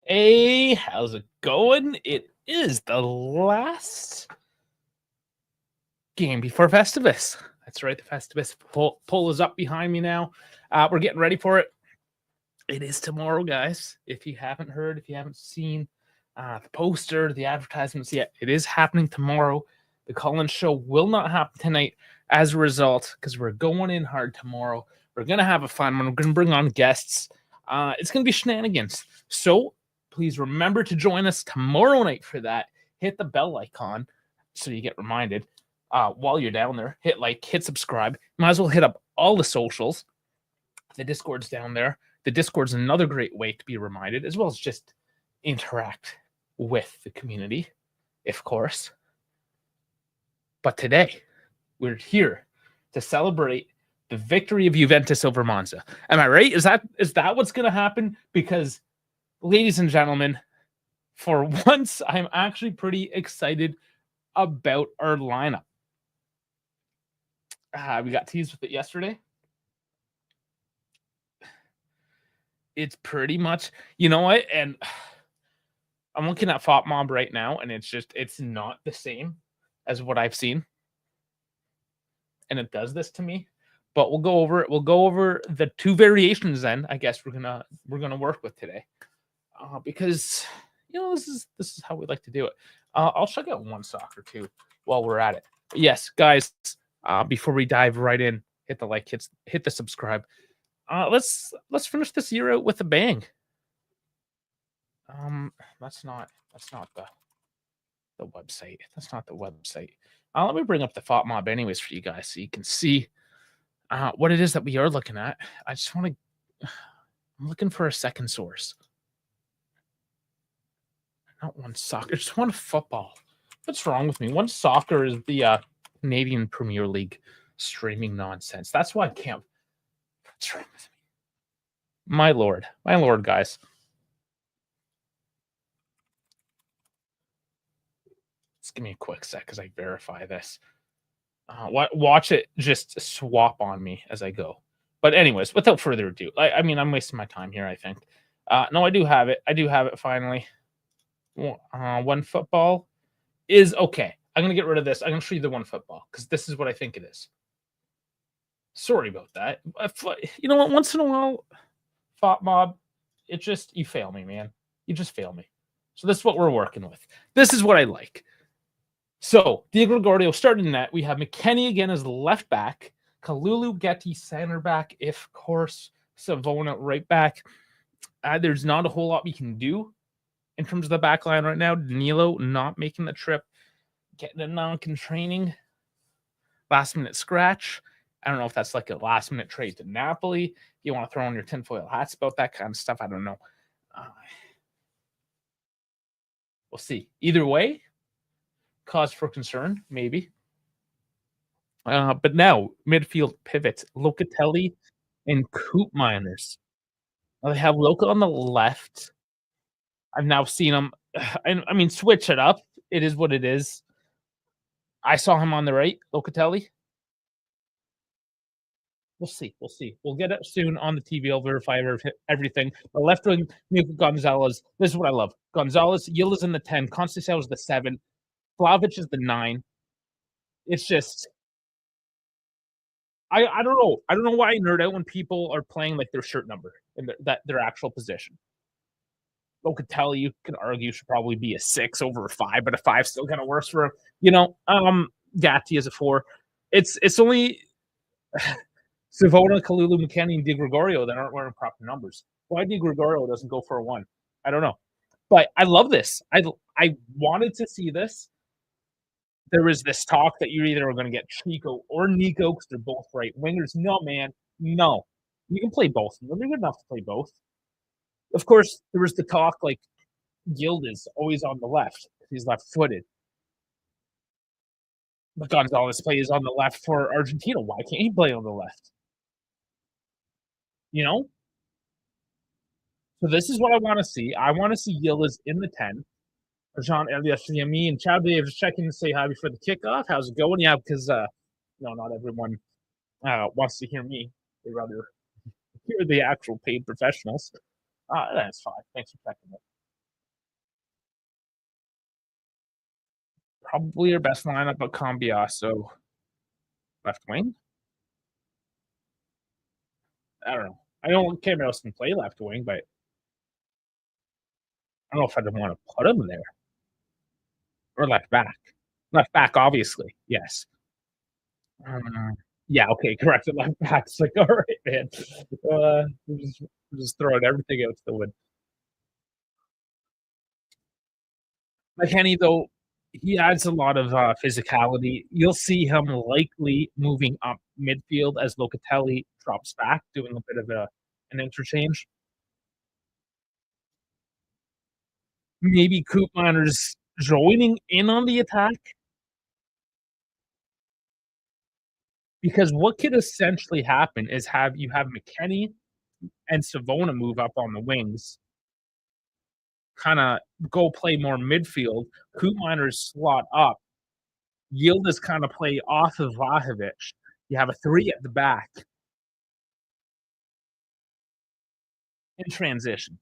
Hey, how's it going? It is the last game before Festivus. That's right, the Festivus poll is up behind me now. We're getting ready for it. It is tomorrow, guys. If you haven't heard, if you haven't seen the poster, the advertisements yet, it is happening tomorrow. The call-in show will not happen tonight as a result because we're going in hard tomorrow. We're going to have a fun one. We're going to bring on guests. It's going to be shenanigans. So please remember to join us tomorrow night for that. Hit the bell icon so you get reminded while you're down there. Hit like, hit subscribe. Might as well hit up all the socials. The Discord's down there. The Discord's another great way to be reminded, as well as just interact with the community, of course. But today, we're here to celebrate the victory of Juventus over Monza. Am I right? Is that what's going to happen? Because, ladies and gentlemen, for once, I'm actually pretty excited about our lineup. We got teased with it yesterday. It's pretty much, you know what? And I'm looking at Fop Mob right now, and it's not the same as what I've seen. And it does this to me. But we'll go over it. We'll go over the two variations then, I guess we're gonna work with today. Because this is how we like to do it. I'll check out one soccer too while we're at it. But yes, guys, before we dive right in, hit the like, hit the subscribe. Let's finish this year out with a bang. That's not the website. That's not the website. Let me bring up the Fop Mob anyways for you guys so you can see what it is that we are looking at. I just want to. I'm looking for a second source. Not one soccer. Just one football. What's wrong with me? One soccer is the Canadian Premier League streaming nonsense. That's why I can't. What's wrong with me? My lord, guys. Just give me a quick sec because I verify this. Watch it just swap on me as I go. But anyways, without further ado, I mean, I'm wasting my time here, I think. No, I do have it. I do have it finally. One football is okay. I'm going to get rid of this. I'm going to show you the one football because this is what I think it is. Sorry about that. You know what? Once in a while, Fop Mob, you fail me, man. You just fail me. So this is what we're working with. This is what I like. So, Di Gregorio starting net. We have McKennie again as left back. Kalulu Getty center back. Of course, Savona right back. There's not a whole lot we can do in terms of the back line right now. Danilo not making the trip. Getting a non-con training. Last minute scratch. I don't know if that's like a last minute trade to Napoli. If you want to throw on your tinfoil hats about that kind of stuff, I don't know. We'll see. Either way, cause for concern, maybe. But now, midfield pivots, Locatelli and Coop Miners. They have Loca on the left. I've now seen him. I mean, switch it up. It is what it is. I saw him on the right, Locatelli. We'll see. We'll get it soon on the TV. I'll verify everything. The left wing, Nico Gonzalez. This is what I love. Gonzalez, Yilla's in the 10. Conceição is the 7. Vlahovic is the 9. It's just, I don't know. I don't know why I nerd out when people are playing like their shirt number and their actual position. Locatelli, you can argue, should probably be a 6 over a 5, but a 5 still kind of works for him. Gatti is a 4. It's only Savona, Kalulu, McKennie, and Di Gregorio that aren't wearing proper numbers. Why Di Gregorio doesn't go for a 1? I don't know. But I love this. I wanted to see this. There was this talk that you either are going to get Chico or Nico because they're both right wingers. No, man. No. You can play both. You're good enough to play both. Of course, there was the talk like Guild is always on the left. He's left-footed. But Gonzalez plays on the left for Argentina. Why can't he play on the left? So this is what I want to see. I want to see Yildiz in the 10. Jean Elias Yami and Chad Dave just checking to say hi before the kickoff. How's it going? Yeah, because not everyone wants to hear me. They rather hear the actual paid professionals. That's fine. Thanks for checking it. Probably your best lineup, but Cambiaso left wing. I don't know. I know Cambiaso can play left wing, but I don't know if I'd want to put him there or left back. Left back, obviously, yes. Yeah, okay, correct. Left back. It's like, all right, man. We're just throwing everything out to the wind. McKennie, though, he adds a lot of physicality. You'll see him likely moving up midfield as Locatelli drops back, doing a bit of an interchange. Maybe Koopmeiners joining in on the attack. Because what could essentially happen is you have McKennie and Savona move up on the wings, kind of go play more midfield. Koopmeiners slot up. Yildiz kind of play off of Vlahovic. You have a 3 at the back in transition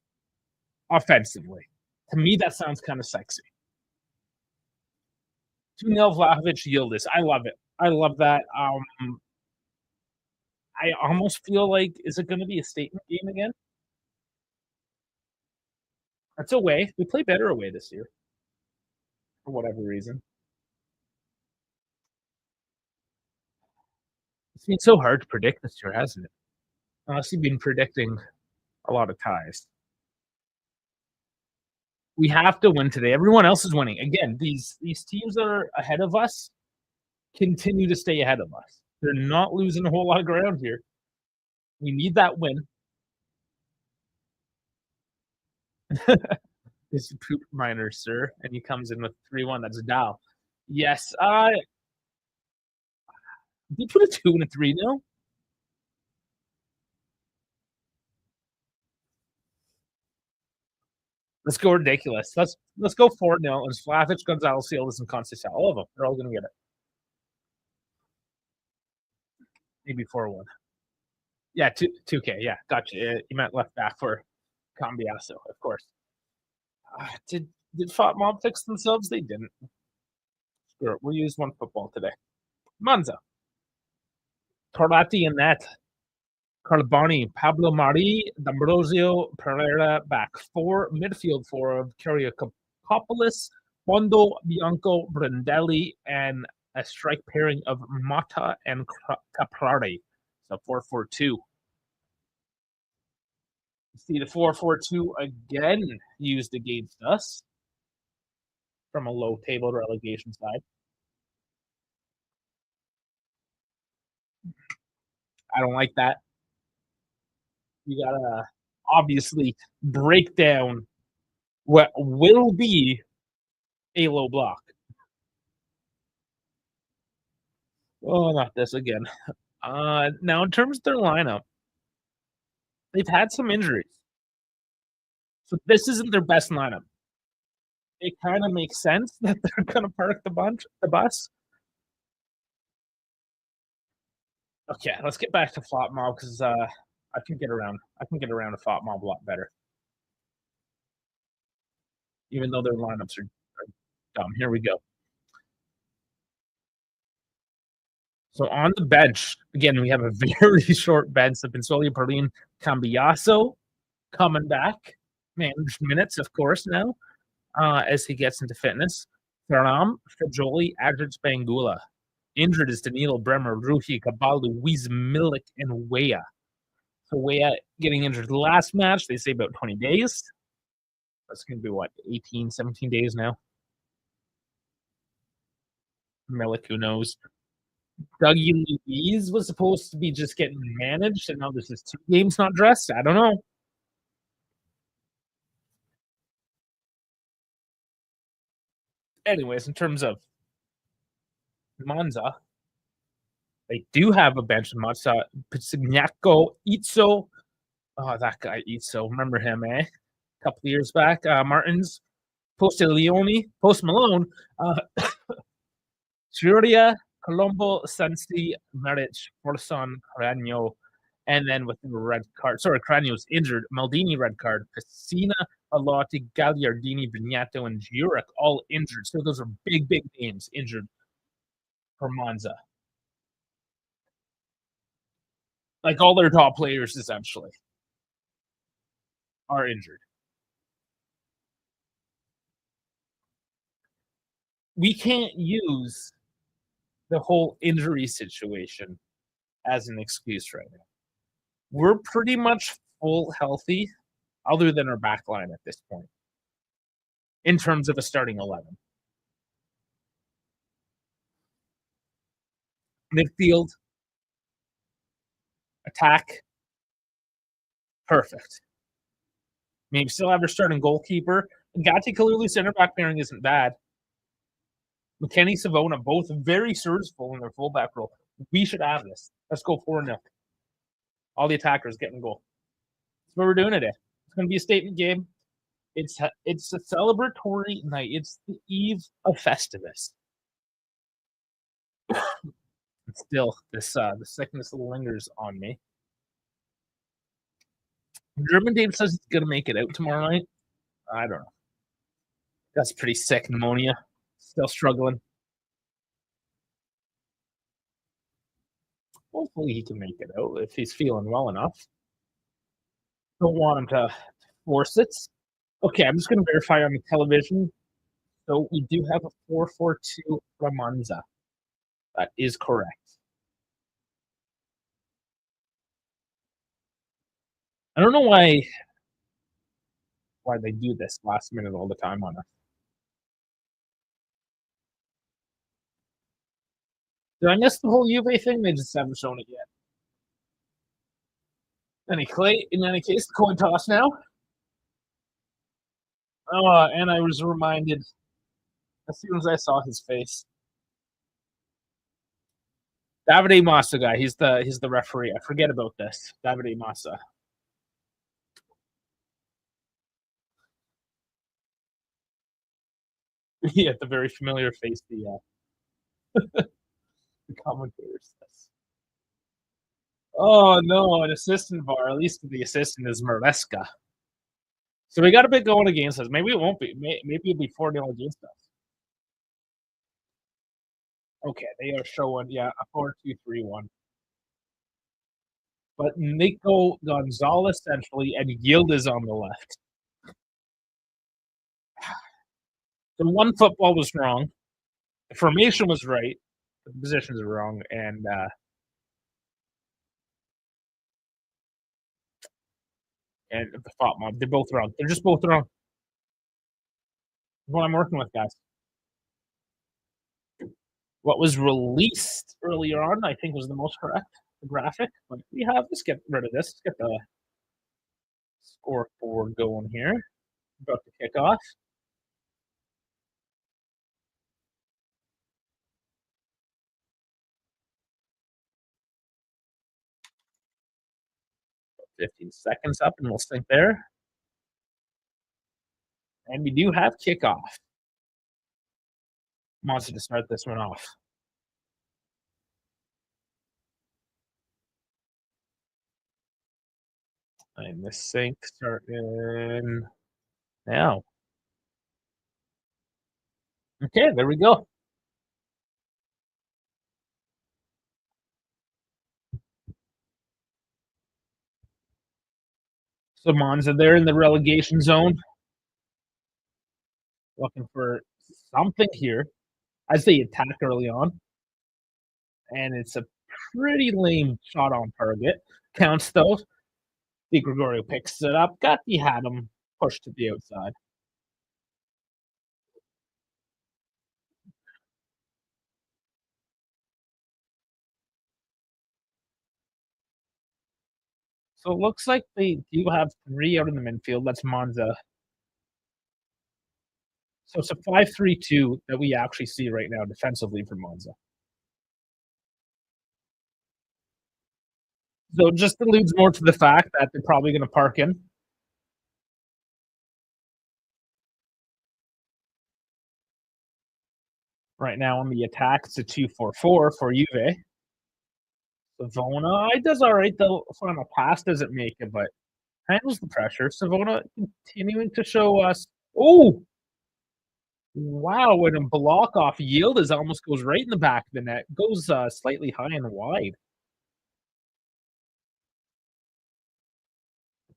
offensively. To me, that sounds kind of sexy. 2-0 Vlahovic, Yildiz. I love it. I love that. I almost feel like, is it going to be a statement game again? It's away. We play better away this year for whatever reason. It's been so hard to predict this year, hasn't it? Honestly, been predicting a lot of ties. We have to win today. Everyone else is winning. Again, these teams that are ahead of us continue to stay ahead of us. They're not losing a whole lot of ground here. We need that win. This is Poop Miner, sir. And he comes in with 3-1. That's Dow. Yes. Did you put a 2 and a 3 now? Let's go ridiculous. Let's go 4-0. And Vlahovic, Gonzalez, Yildiz, and Conceição. All of them. They're all going to get it. Maybe 4-1. Yeah, 2K. Yeah, gotcha. You meant left back for Cambiaso, of course. Did Fat Mob fix themselves? They didn't. Screw it. We'll use one football today. Monza. Torati and net. Carboni, Pablo Mari, D'Ambrosio, Pereira back 4. Midfield 4 of Kyriakopoulos, Bondo, Bianco, Brindelli, and a strike pairing of Mata and Caprari. So 4-4-2. See the 4-4-2 again used against us from a low table relegation side. I don't like that. You gotta obviously break down what will be a low block. Oh, not this again. Now, in terms of their lineup, they've had some injuries. So this isn't their best lineup. It kind of makes sense that they're going to park the bus. Okay, let's get back to Flop Mob because I can get around a Flop Mob a lot better. Even though their lineups are dumb. Here we go. So on the bench, again, we have a very short bench. So Pinsolia, Perlin, Cambiaso coming back. Managed minutes, of course, now, as he gets into fitness. Thuram, Fajoli, Adric Bangula. Injured is Danilo, Bremer, Ruhi, Cabal, Luis Milik, and Weah. So Weah getting injured last match. They say about 20 days. That's going to be, what, 18, 17 days now? Milik, who knows? Dougie Luiz was supposed to be just getting managed, and now this is 2 games not dressed. I don't know. Anyways, in terms of Monza, they do have a bench in Monza. Pizzignacco, Izzo. Oh, that guy, Izzo. Remember him, eh? A couple of years back. Martins, Post Malone, Furia, Colombo, Sensi, Maric, Forson, Cragno, and then with the red card. Sorry, Cragno's injured. Maldini, red card. Pessina, Alotti, Gagliardini, Vignato, and Jurek all injured. So those are big, big names injured for Monza. Like all their top players essentially are injured. We can't use the whole injury situation as an excuse right now. We're pretty much full healthy, other than our back line at this point, in terms of a starting 11. Midfield, attack, perfect. Maybe still have our starting goalkeeper. Gatti Kalulu center back pairing isn't bad. McKennie, Savona, both very serviceable in their fullback role. We should have this. Let's go 4-0. All the attackers getting a goal. That's what we're doing today. It's going to be a statement game. It's a celebratory night. It's the eve of Festivus. Still, this the sickness lingers on me. German Dave says he's going to make it out tomorrow night. I don't know. That's pretty sick pneumonia. Still struggling. Hopefully he can make it out if he's feeling well enough. Don't want him to force it. Okay, I'm just going to verify on the television. So we do have a 4-4-2 from Monza. That is correct. I don't know why they do this last minute all the time on us. Did I miss the whole Juve thing? They just haven't shown it yet. In any case, the coin toss now. Oh, and I was reminded as soon as I saw his face. Davide Massa guy, he's the referee. I forget about this. Davide Massa. Yeah, the very familiar face the the commentator says. Oh no, an assistant VAR. At least the assistant is Maresca. So we got a bit going against us. Maybe it won't be. Maybe it'll be 4-0 against us. Okay, they are showing, yeah, a 4-2-3-1. But Nico Gonzalez centrally and Yildiz on the left. The one football was wrong. The formation was right. The positions are wrong. And the thought mob, they're both wrong. They're just both wrong. What I'm working with, guys. What was released earlier on, I think, was the most correct, the graphic. But let's get rid of this. Let's get the scoreboard going here. About to kick off. About 15 seconds up, and we'll sync there. And we do have kickoff. Monster to start this one off. And the sync starting now. Okay, there we go. So Monza, they're in the relegation zone. Looking for something here as they attack early on. And it's a pretty lame shot on target. Counts though. Di Gregorio picks it up. Gatti had him pushed to the outside. So it looks like they do have 3 out in the midfield. That's Monza. So it's a 5-3-2 that we actually see right now defensively for Monza. So it just alludes more to the fact that they're probably going to park in. Right now on the attack, it's a 2-4-4 for Juve. Savona, it does all right though. Final pass doesn't make it, but handles the pressure. Savona continuing to show us. Oh, wow! When a block off Yildiz almost goes right in the back of the net. Goes slightly high and wide.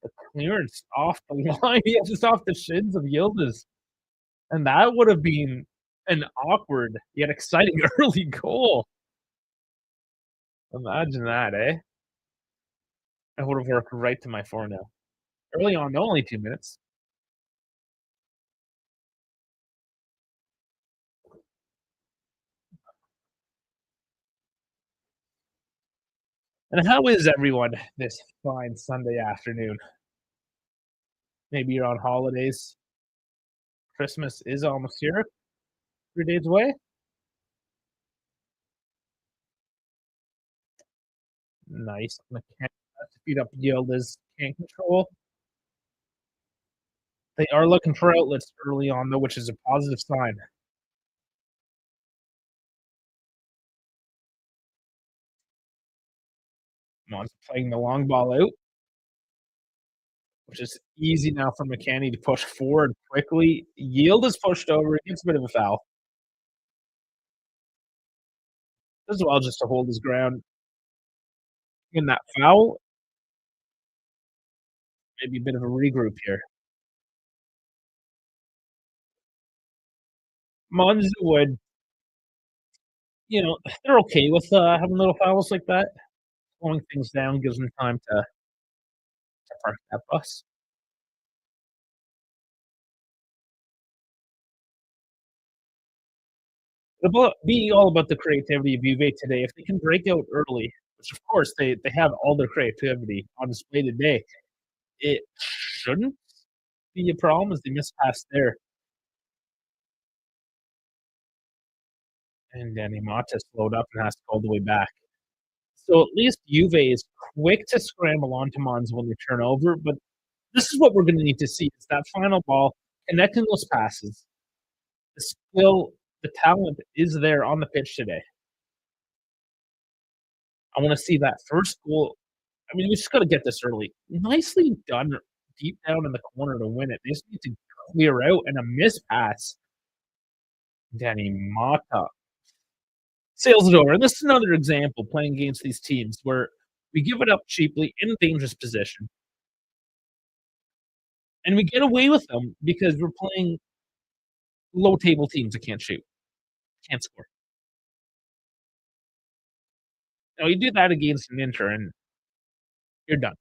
The clearance off the line, yeah, just off the shins of Yildiz. And that would have been an awkward yet exciting early goal. Imagine that, eh? That would have worked right to my 4-0. Early on, only 2 minutes. And how is everyone this fine Sunday afternoon? Maybe you're on holidays. Christmas is almost here. 3 days away. Nice. Mechanic to feed up Yildiz. Can't control. They are looking for outlets early on, though, which is a positive sign. Monza playing the long ball out, which is easy now for McCanny to push forward quickly. Yildiz pushed over. He gets a bit of a foul. As well, just to hold his ground in that foul. Maybe a bit of a regroup here. Monza would, they're okay with having little fouls like that. Slowing things down gives them time to park that bus. It'll be all about the creativity of Juve today. If they can break out early, which of course they have all their creativity on display today, it shouldn't be a problem as they miss past there. And Danny Mata slowed up and has to go all the way back. So at least Juve is quick to scramble onto Monza when they turn over, but this is what we're going to need to see. It's that final ball, connecting those passes. The skill, the talent is there on the pitch today. I want to see that first goal. I mean, we just got to get this early. Nicely done deep down in the corner to win it. They just need to clear out and a miss pass. Danny Mata sails it over. And this is another example playing against these teams where we give it up cheaply in a dangerous position. And we get away with them because we're playing low table teams that can't shoot, can't score. Now you do that against an Inter and you're done.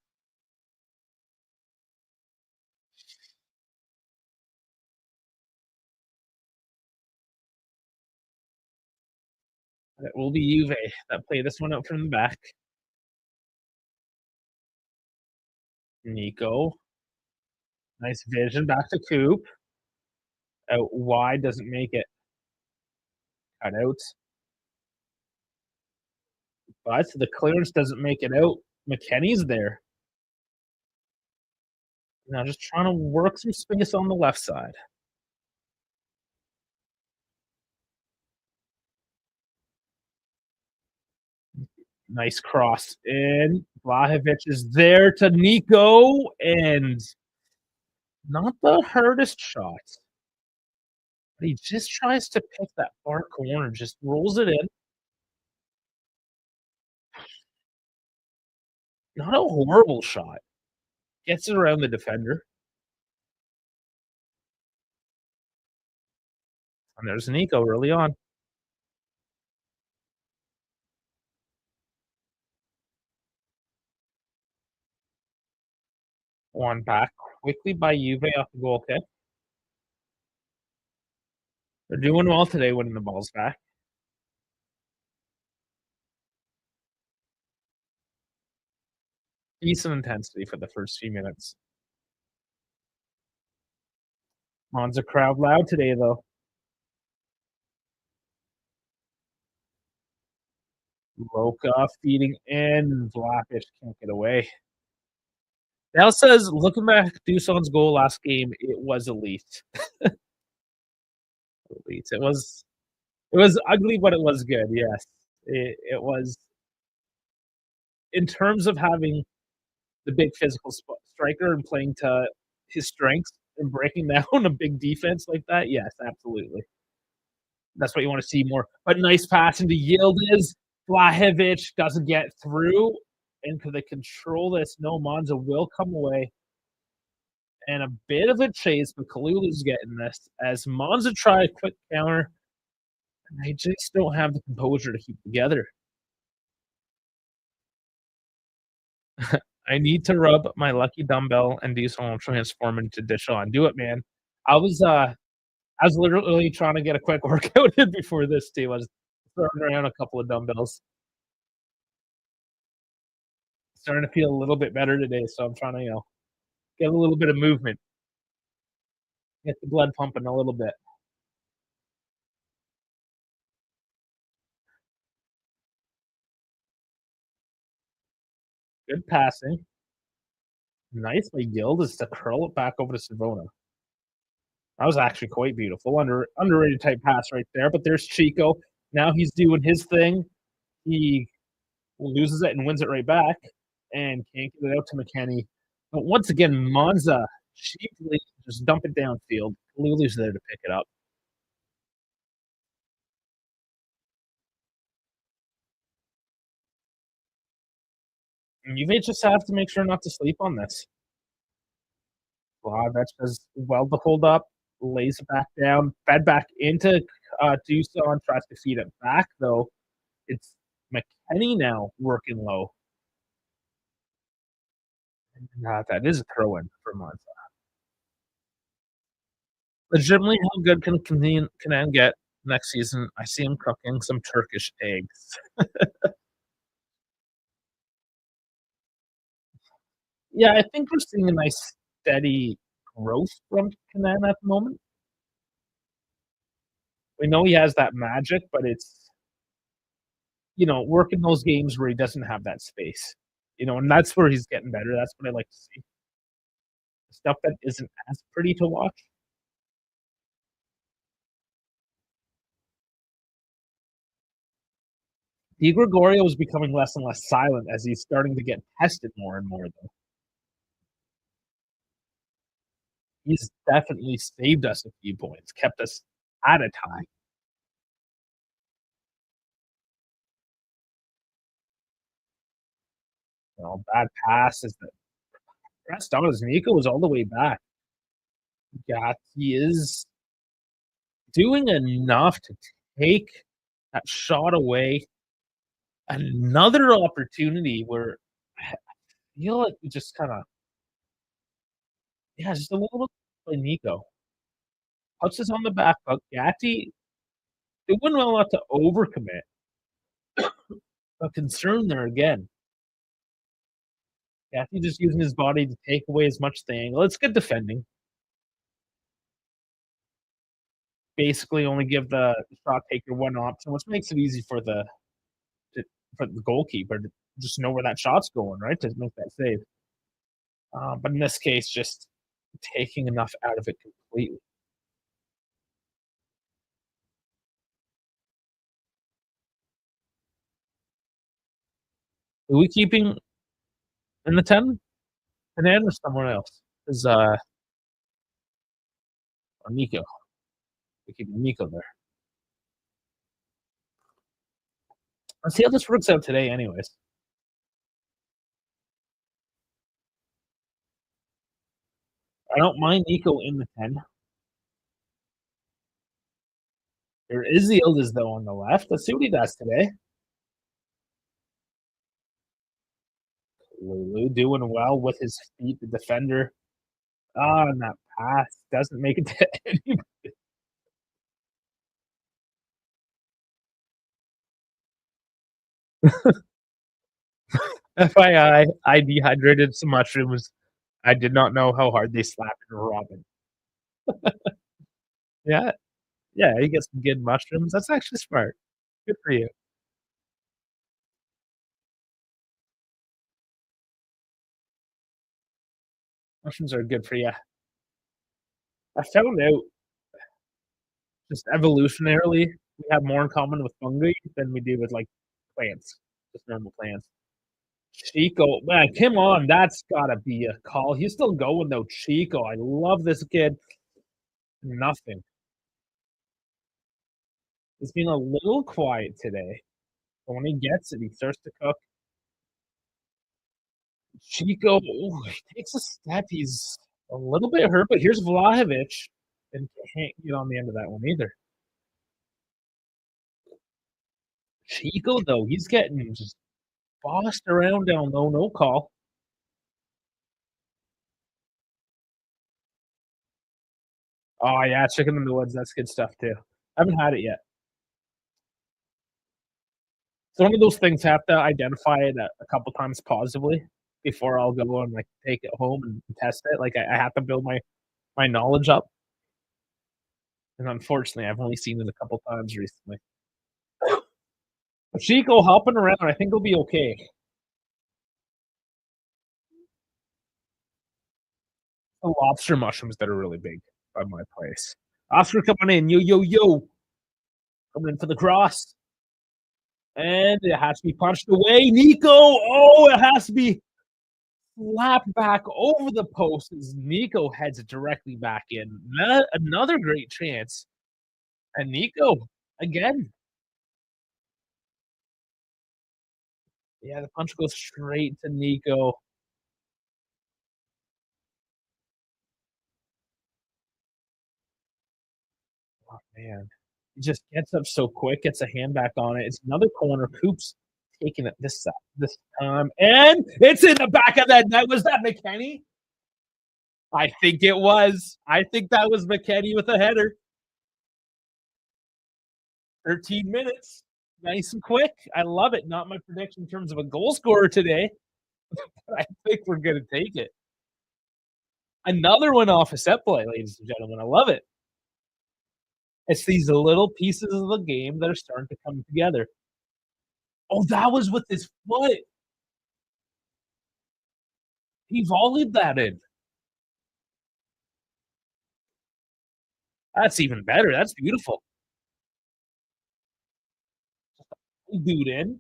It will be Juve that play this one out from the back. Nico. Nice vision. Back to Coop. Out wide, doesn't make it. Cut out. But the clearance doesn't make it out. McKenny's there. Now just trying to work some space on the left side. Nice cross in. Vlahovic is there to Nico, and not the hardest shot. But he just tries to pick that far corner, just rolls it in. Not a horrible shot. Gets it around the defender. And there's Nico early on. One back quickly by Juve off the goal kick. They're doing well today winning the balls back. Decent intensity for the first few minutes. Monza crowd loud today, though. Roca feeding in. Vlahovic can't get away. Now says, looking back, Duson's goal last game, it was elite. Elite. It was ugly, but it was good. Yes, it was. In terms of having the big physical striker and playing to his strengths and breaking down a big defense like that, yes, absolutely. That's what you want to see more. But nice pass into Yildiz. Vlahovic doesn't get through into the control this. No, Monza will come away. And a bit of a chase, but Kalulu's getting this as Monza try a quick counter. And they just don't have the composure to keep together. I need to rub my lucky dumbbell and do some transform into dish on. Do it, man. I was uh I was literally trying to get a quick workout in before this too. I was throwing around a couple of dumbbells. Starting to feel a little bit better today, so I'm trying to, get a little bit of movement, get the blood pumping a little bit. Good passing. Nice by Yildiz to curl it back over to Savona. That was actually quite beautiful. Underrated type pass right there. But there's Chico. Now he's doing his thing. He loses it and wins it right back and can't get it out to McKenny. But once again, Monza cheaply just dump it downfield. Lulu's there to pick it up. And you may just have to make sure not to sleep on this. Vlahovic does well to hold up, lays it back down, fed back into Dusan, tries to feed it back, though. It's McKenny now working low. That is a throw-in for Monza. Legitimately, how good can Kenan get next season? I see him cooking some Turkish eggs. Yeah, I think we're seeing a nice steady growth from Kenan at the moment. We know he has that magic, but it's working those games where he doesn't have that space. And that's where he's getting better. That's what I like to see. Stuff that isn't as pretty to watch. Di Gregorio is becoming less and less silent as he's starting to get tested more and more, though. He's definitely saved us a few points, kept us at a tie. Bad pass is the rest on his Nico was all the way back. Yeah, he is doing enough to take that shot away. Another opportunity where I feel like we just kind of, just a little by Nico. Puts us on the back foot. Gatti doing well not to overcommit. A concern there again. Gatti just using his body to take away as much the angle. It's good defending. Basically, only give the shot taker one option, which makes it easy for the goalkeeper to just know where that shot's going, right, to make that save. But in this case, just taking enough out of it completely. Are we keeping in the 10? Fernand or someone else? Is or Nico. We keep Nico there. Let's see how this works out today, anyways. I don't mind Nico in the 10. There is the Ildiz, though, on the left. Let's see what he does today. Lulu doing well with his feet, the defender. And that pass doesn't make it to anybody. FYI, I dehydrated some mushrooms. I did not know how hard they slapped Robin. Yeah, yeah, you get some good mushrooms. That's actually smart. Good for you. Mushrooms are good for you. I found out just evolutionarily, we have more in common with fungi than we do with like plants, just normal plants. Chico, man, come on. That's got to be a call. He's still going, though. Chico, I love this kid. Nothing. He's been a little quiet today. But when he gets it, he starts to cook. Chico, ooh, he takes a step. He's a little bit hurt, but here's Vlahovic. And can't get on the end of that one either. Chico, though, he's getting just bossed around down low, no call. Oh, yeah, chicken in the woods. That's good stuff, too. I haven't had it yet. It's one of those things I have to identify it a couple times positively before I'll go and like take it home and test it. Like I have to build my knowledge up. And unfortunately, I've only seen it a couple times recently. But Chico hopping around, I think he'll be okay. The lobster mushrooms that are really big by my place. Oscar coming in, yo yo yo, coming in for the cross, and it has to be punched away. Nico, oh, it has to be slapped back over the post as Nico heads it directly back in. Another great chance. And Nico, again. Yeah, the punch goes straight to Nico. Oh, man. He just gets up so quick, gets a hand back on it. It's another corner. Coops taking it this time. And it's in the back of that net. Was that McKenny? I think it was. I think that was McKenny with a header. 13 minutes. Nice and quick. I love it. Not my prediction in terms of a goal scorer today, but I think we're going to take it. Another one off a set play, ladies and gentlemen. I love it. It's these little pieces of the game that are starting to come together. Oh, that was with his foot. He volleyed that in. That's even better. That's beautiful. Dude in.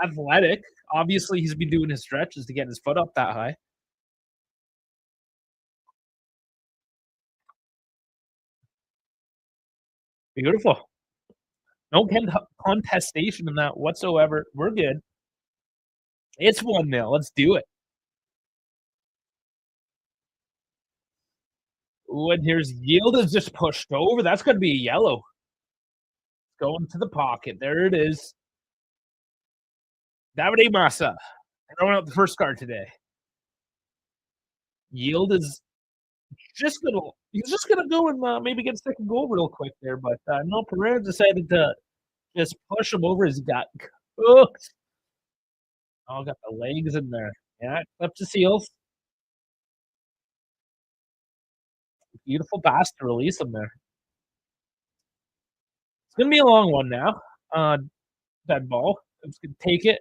Athletic. Obviously, he's been doing his stretches to get his foot up that high. Beautiful. No contestation in that whatsoever. We're good. It's 1-0. Let's do it. Ooh, and here's Yield is just pushed over. That's going to be a yellow. Going to the pocket. There it is. Davide Massa throwing out the first card today. Yield is he's just gonna go and maybe get a second goal real quick there, but no, Pereira decided to just push him over his gut. Cooked. Oh, got the legs in there. Yeah, up to Seals. Beautiful pass to release him there. It's gonna be a long one now. Dead ball. It's gonna take it.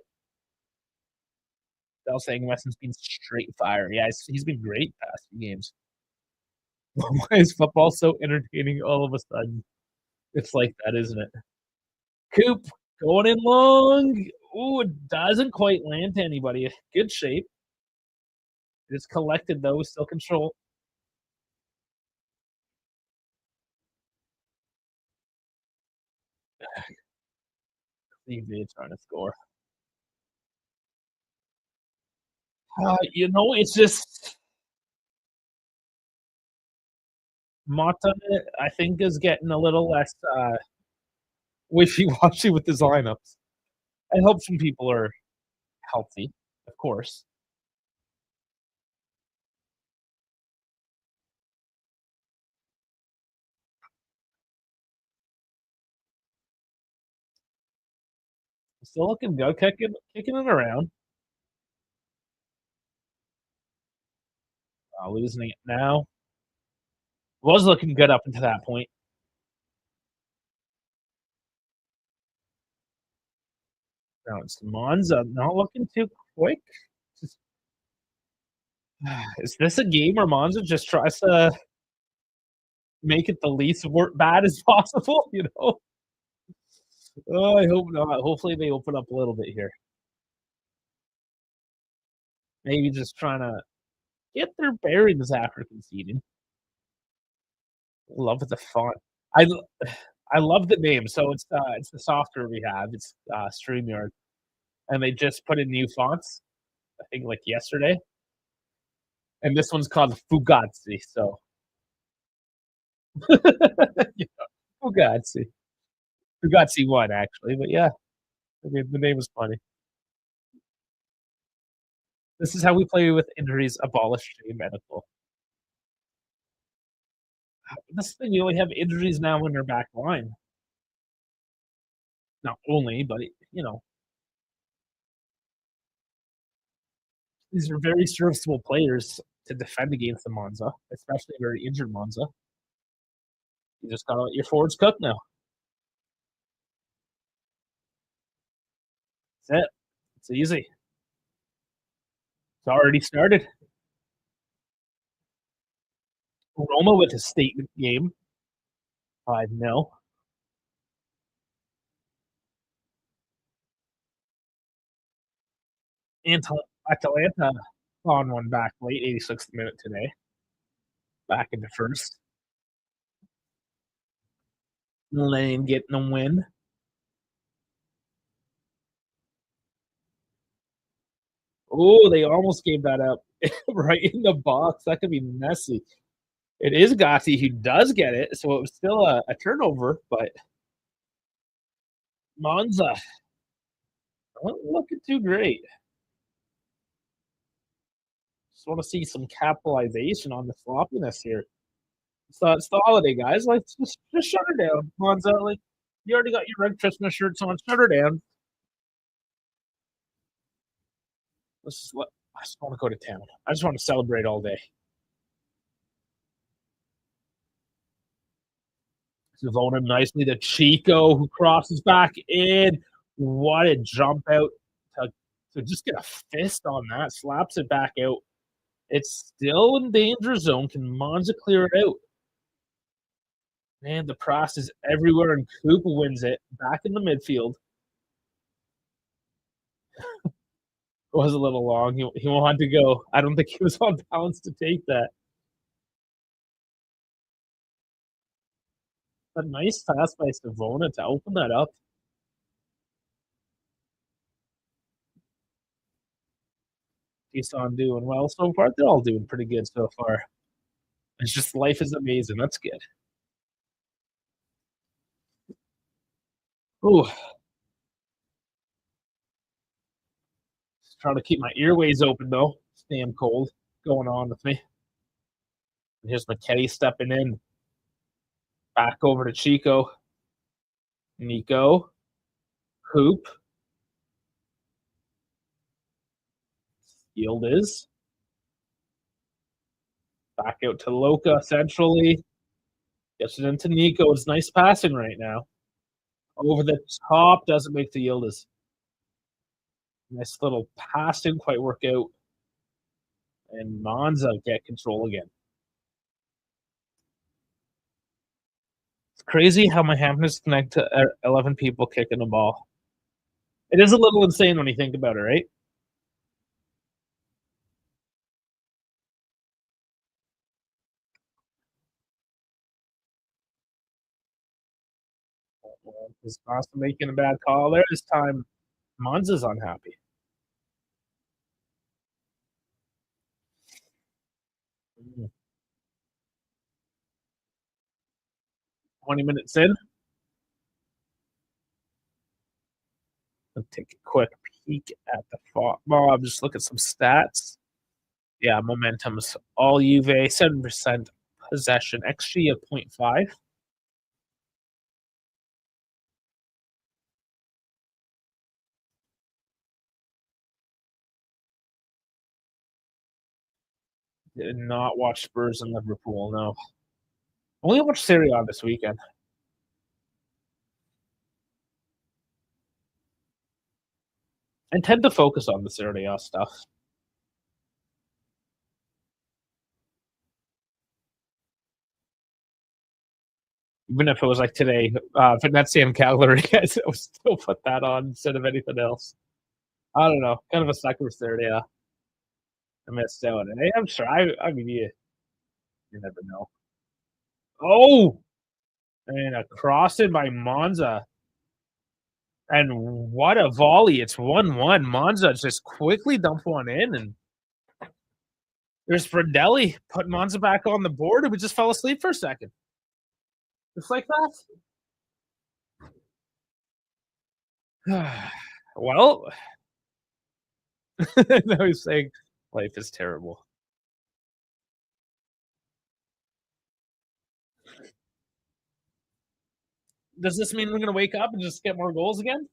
Dell saying Weston's been straight fire. Yeah, he's been great past few games. Why is football so entertaining all of a sudden? It's like that, isn't it? Coop going in long. Ooh, it doesn't quite land to anybody. Good shape. It's collected though, still control. CV trying to score. It's just Mata, I think, is getting a little less wishy-washy with his lineups. I hope some people are healthy, of course. Still looking good, kicking it around. Losing it now. Was looking good up until that point. Now it's Monza, not looking too quick. Just, is this a game where Monza just tries to make it the least bad as possible? Oh, I hope not. Hopefully they open up a little bit here. Maybe just trying to get their bearings after conceding. Love the font. I l I love the name. So it's the software we have. It's, StreamYard, and they just put in new fonts, I think, like, yesterday, and this one's called Fugazi, so yeah, Fugazi. Fugazi 1, actually, but yeah, the name is funny. This is how we play with injuries, abolish J medical. This thing, you only have injuries now in their back line. Not only, but, these are very serviceable players to defend against the Monza, especially a very injured Monza. You just gotta let your forwards cook now. That's it. It's easy. It's already started. Roma with a statement game, 5-0. Atalanta on one back late, 86th minute today. Back into first. Lane getting a win. Oh, they almost gave that up right in the box. That could be messy. It is Gotti who does get it, so it was still a turnover, but Monza not looking too great. Just want to see some capitalization on the sloppiness here. It's the holiday, guys. Like, just shut her down, Monza. Like, you already got your red Christmas shirts on. Shut her down. I just want to go to town. I just want to celebrate all day. Savona nicely to Chico, who crosses back in. What a jump out to just get a fist on that. Slaps it back out. It's still in danger zone. Can Monza clear it out? Man, the cross is everywhere, and Coop wins it back in the midfield. It was a little long. He wanted to go. I don't think he was on balance to take that. A nice pass by Savona to open that up. Jason doing well so far. They're all doing pretty good so far. It's just life is amazing. That's good. Ooh. Just trying to keep my earways open though. It's damn cold going on with me. And here's McKetty stepping in. Back over to Chico. Nico. Hoop. Yield is. Back out to Loca centrally. Gets it into Nico. It's nice passing right now. Over the top doesn't make the Yildiz. Nice little pass didn't quite work out. And Monza get control again. It's crazy how my happiness connect to 11 people kicking the ball. It is a little insane when you think about it, right? Is Costa making a bad call there? This time, Monza's unhappy. Mm. 20 minutes in. I'll take a quick peek at the Bob. Just look at some stats. Yeah, momentum is all Juve, 7% possession, XG of 0.5. Did not watch Spurs and Liverpool, no. Only watched Serie A this weekend. I tend to focus on the Serie A stuff. Even if it was like today, Venezia and Cagliari, I would still put that on instead of anything else. I don't know. Kind of a sucker for Serie A. I missed out. Hey, I'm sure. I mean, you never know. Oh, and a crossing by Monza. And what a volley. It's 1-1. Monza just quickly dumped one in, and there's Fridelli putting Monza back on the board, and we just fell asleep for a second. Just like that. Well, now he's saying life is terrible. Does this mean we're going to wake up and just get more goals again?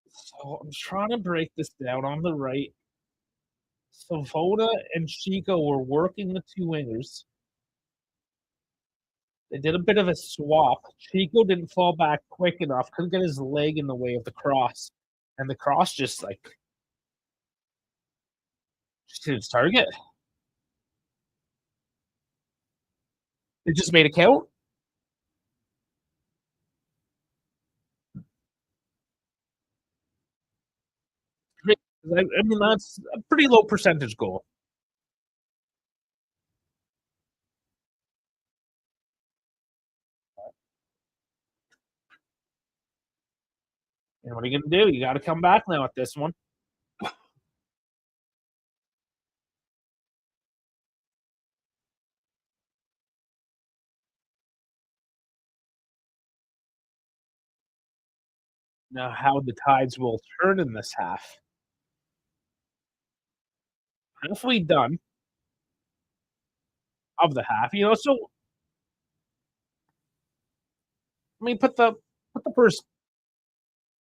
So I'm trying to break this down on the right. Svoboda and Chico were working the two wingers. They did a bit of a swap. Chico didn't fall back quick enough, couldn't get his leg in the way of the cross. And the cross just hit its target. It just made a count. I mean, that's a pretty low percentage goal. And what are you going to do? You got to come back now at this one. Now, how the tides will turn in this half. Halfway done of the half, so I mean, put the first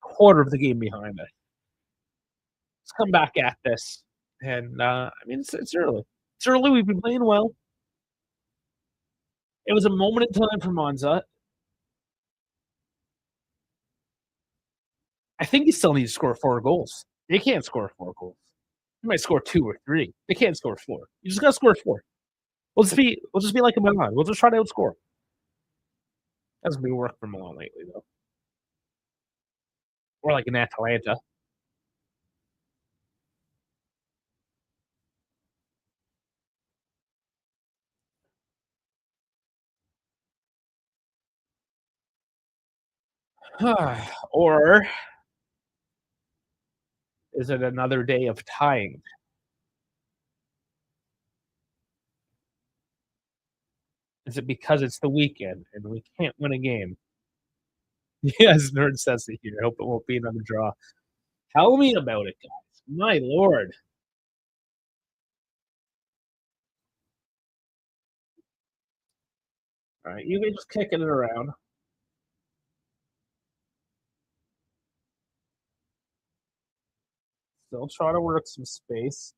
quarter of the game behind us. Let's come back at this. And I mean, it's early. It's early. We've been playing well. It was a moment in time for Monza. I think you still need to score 4 goals. They can't score 4 goals. You might score 2 or 3. They can't score 4. You just gotta score 4. We'll just be like a Milan. We'll just try to outscore. Hasn't been working for Milan lately, though. Or like an Atalanta. Or is it another day of tying? Is it because it's the weekend and we can't win a game? Yes, Nerd says it here. I hope it won't be another draw. Tell me about it, guys. My lord. All right, you can just kicking it around. Still trying to work some space.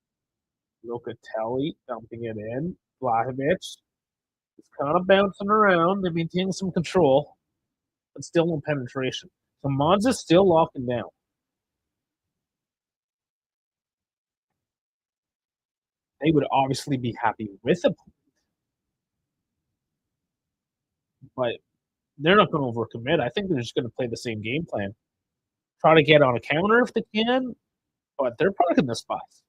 Locatelli dumping it in. Vlahovic is kind of bouncing around. They're maintaining some control, but still no penetration. So Monza's still locking down. They would obviously be happy with a point, but they're not going to overcommit. I think they're just going to play the same game plan. Try to get on a counter if they can, but they're parking the spots.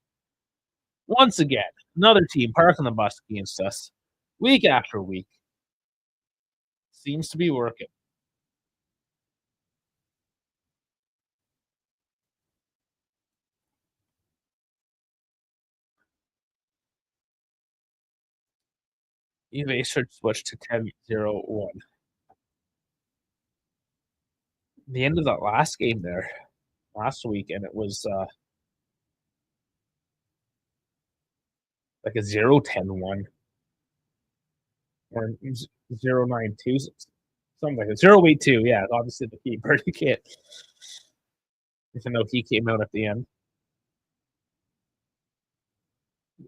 Once again, another team parking the bus against us week after week. Seems to be working. Juve should switch to 10-0-1. The end of that last game there, last week, and it was like a 0-10-1 or 0-9-2, something like that. 0-8-2, yeah, obviously the keeper. You can't, even though he came out at the end.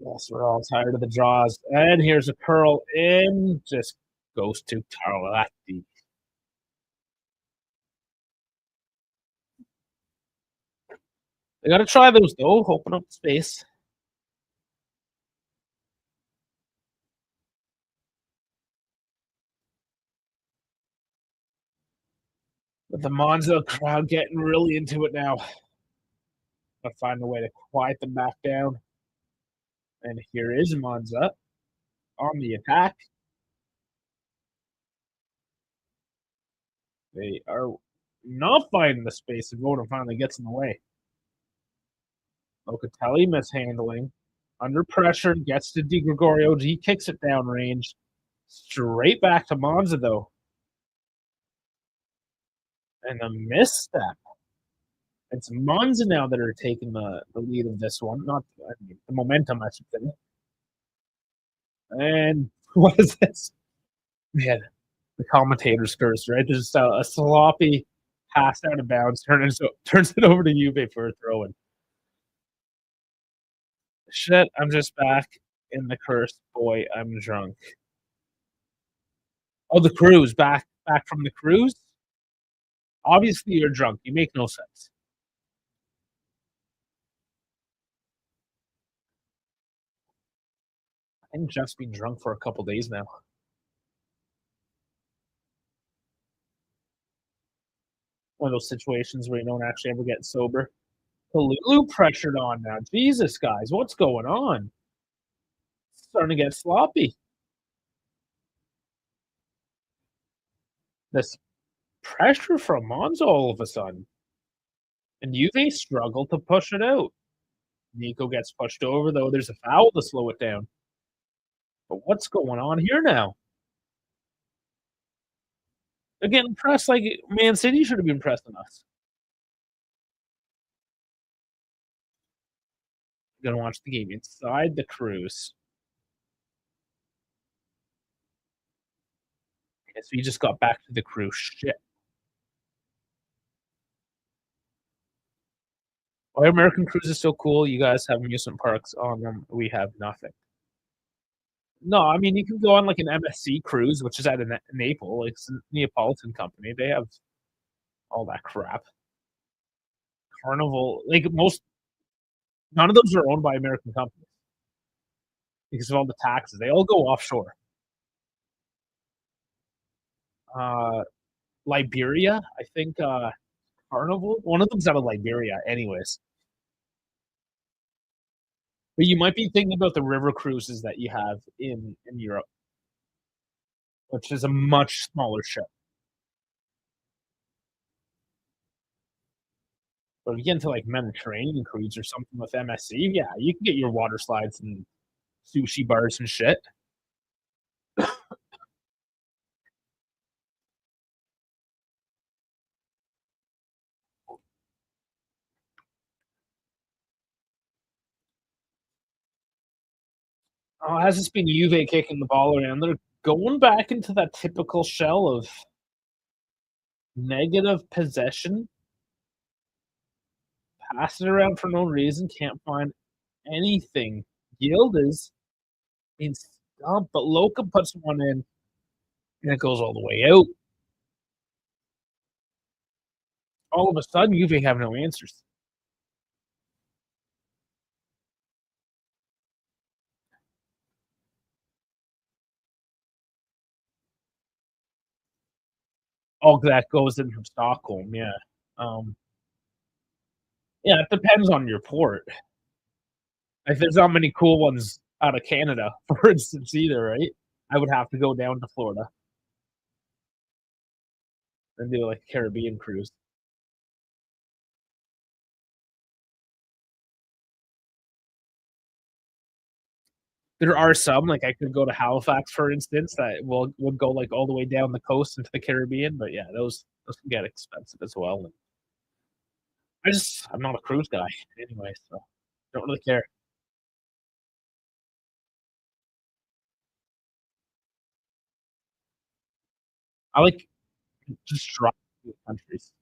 Yes, we're all tired of the draws. And here's a curl in, just goes to Tarlatti. They got to try those, though, open up space. But the Monza crowd getting really into it now. Gotta find a way to quiet them back down. And here is Monza on the attack. They are not finding the space, and Voda finally gets in the way. Locatelli mishandling. Under pressure, gets to Di Gregorio. He kicks it down range. Straight back to Monza, though. And a misstep. It's Monza now that are taking the lead of this one. Not the momentum, I should say. And what is this? Man, the commentator's curse, right? There's a sloppy pass out of bounds, turns it over to Juve for a throw-in. Shit, I'm just back in the curse. Boy, I'm drunk. Oh, the cruise. Back from the cruise? Obviously, you're drunk. You make no sense. I think Jeff's been drunk for a couple days now. One of those situations where you don't actually ever get sober. Kalulu pressured on now. Jesus, guys, what's going on? It's starting to get sloppy. This pressure from Monza all of a sudden. And Juve struggle to push it out. Nico gets pushed over, though. There's a foul to slow it down. But what's going on here now? Again, pressed like Man City should have been pressing us. Gonna watch the game inside the cruise. Okay, so you just got back to the cruise. Shit. Why American Cruise is so cool? You guys have amusement parks on them. We have nothing. No, I mean you can go on like an MSC cruise, which is at a Naples, like it's a Neapolitan company. They have all that crap. Carnival, like none of those are owned by American companies because of all the taxes. They all go offshore. Liberia, I think. Carnival, one of them's out of Liberia, anyways. But you might be thinking about the river cruises that you have in Europe, which is a much smaller ship. But if you get into like Mediterranean cruise or something with MSC, yeah, you can get your water slides and sushi bars and shit. Oh, has this been Juve kicking the ball around? They're going back into that typical shell of negative possession. Pass it around for no reason. Can't find anything. Gilda's being stumped, but Loca puts one in, and it goes all the way out. All of a sudden, Juve have no answers. Oh, that goes in from Stockholm, yeah. Yeah, it depends on your port. Like, there's not many cool ones out of Canada, for instance, either, right? I would have to go down to Florida and do, like, a Caribbean cruise. There are some, like, I could go to Halifax, for instance, that would go, like, all the way down the coast into the Caribbean, but, yeah, those can get expensive as well, and I'm not a cruise guy anyway, so don't really care. I like just driving to the countries,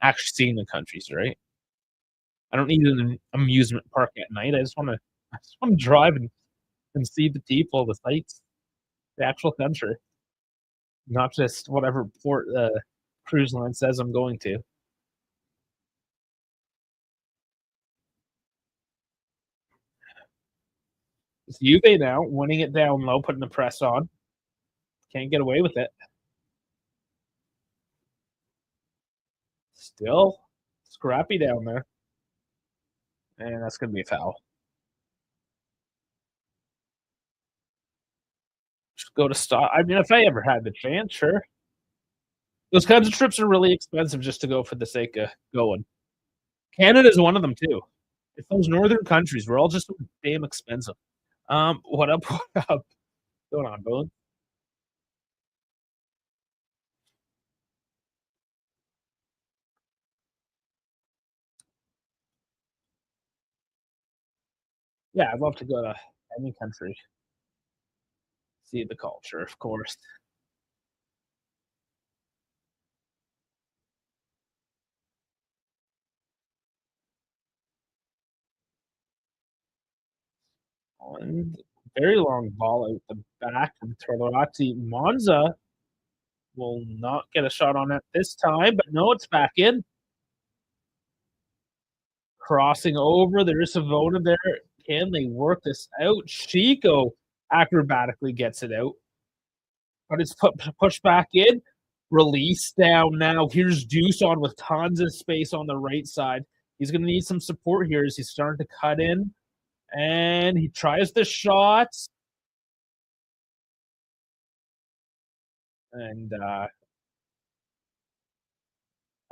actually seeing the countries, right? I don't need an amusement park at night. I just wanna drive and see the people, the sights, the actual country, not just whatever port the cruise line says I'm going to. It's Juve now winning it down low, putting the press on. Can't get away with it. still scrappy down there, and that's gonna be a foul. Just go to stop. I mean, if I ever had the chance, sure. Those kinds of trips are really expensive just to go for the sake of going. Canada's one of them too. It's those northern countries, we're all just so damn expensive. What up, what up? Going on, Boone? Yeah, I'd love to go to any country, see the culture, of course. And very long ball out the back from Torlorati. Monza will not get a shot on it this time, but no, it's back in. Crossing over, there's Savona there. Can they work this out? Chico acrobatically gets it out, but it's pushed back in. Release down now. Here's Deuce on with tons of space on the right side. He's going to need some support here as he's starting to cut in. And he tries the shots. And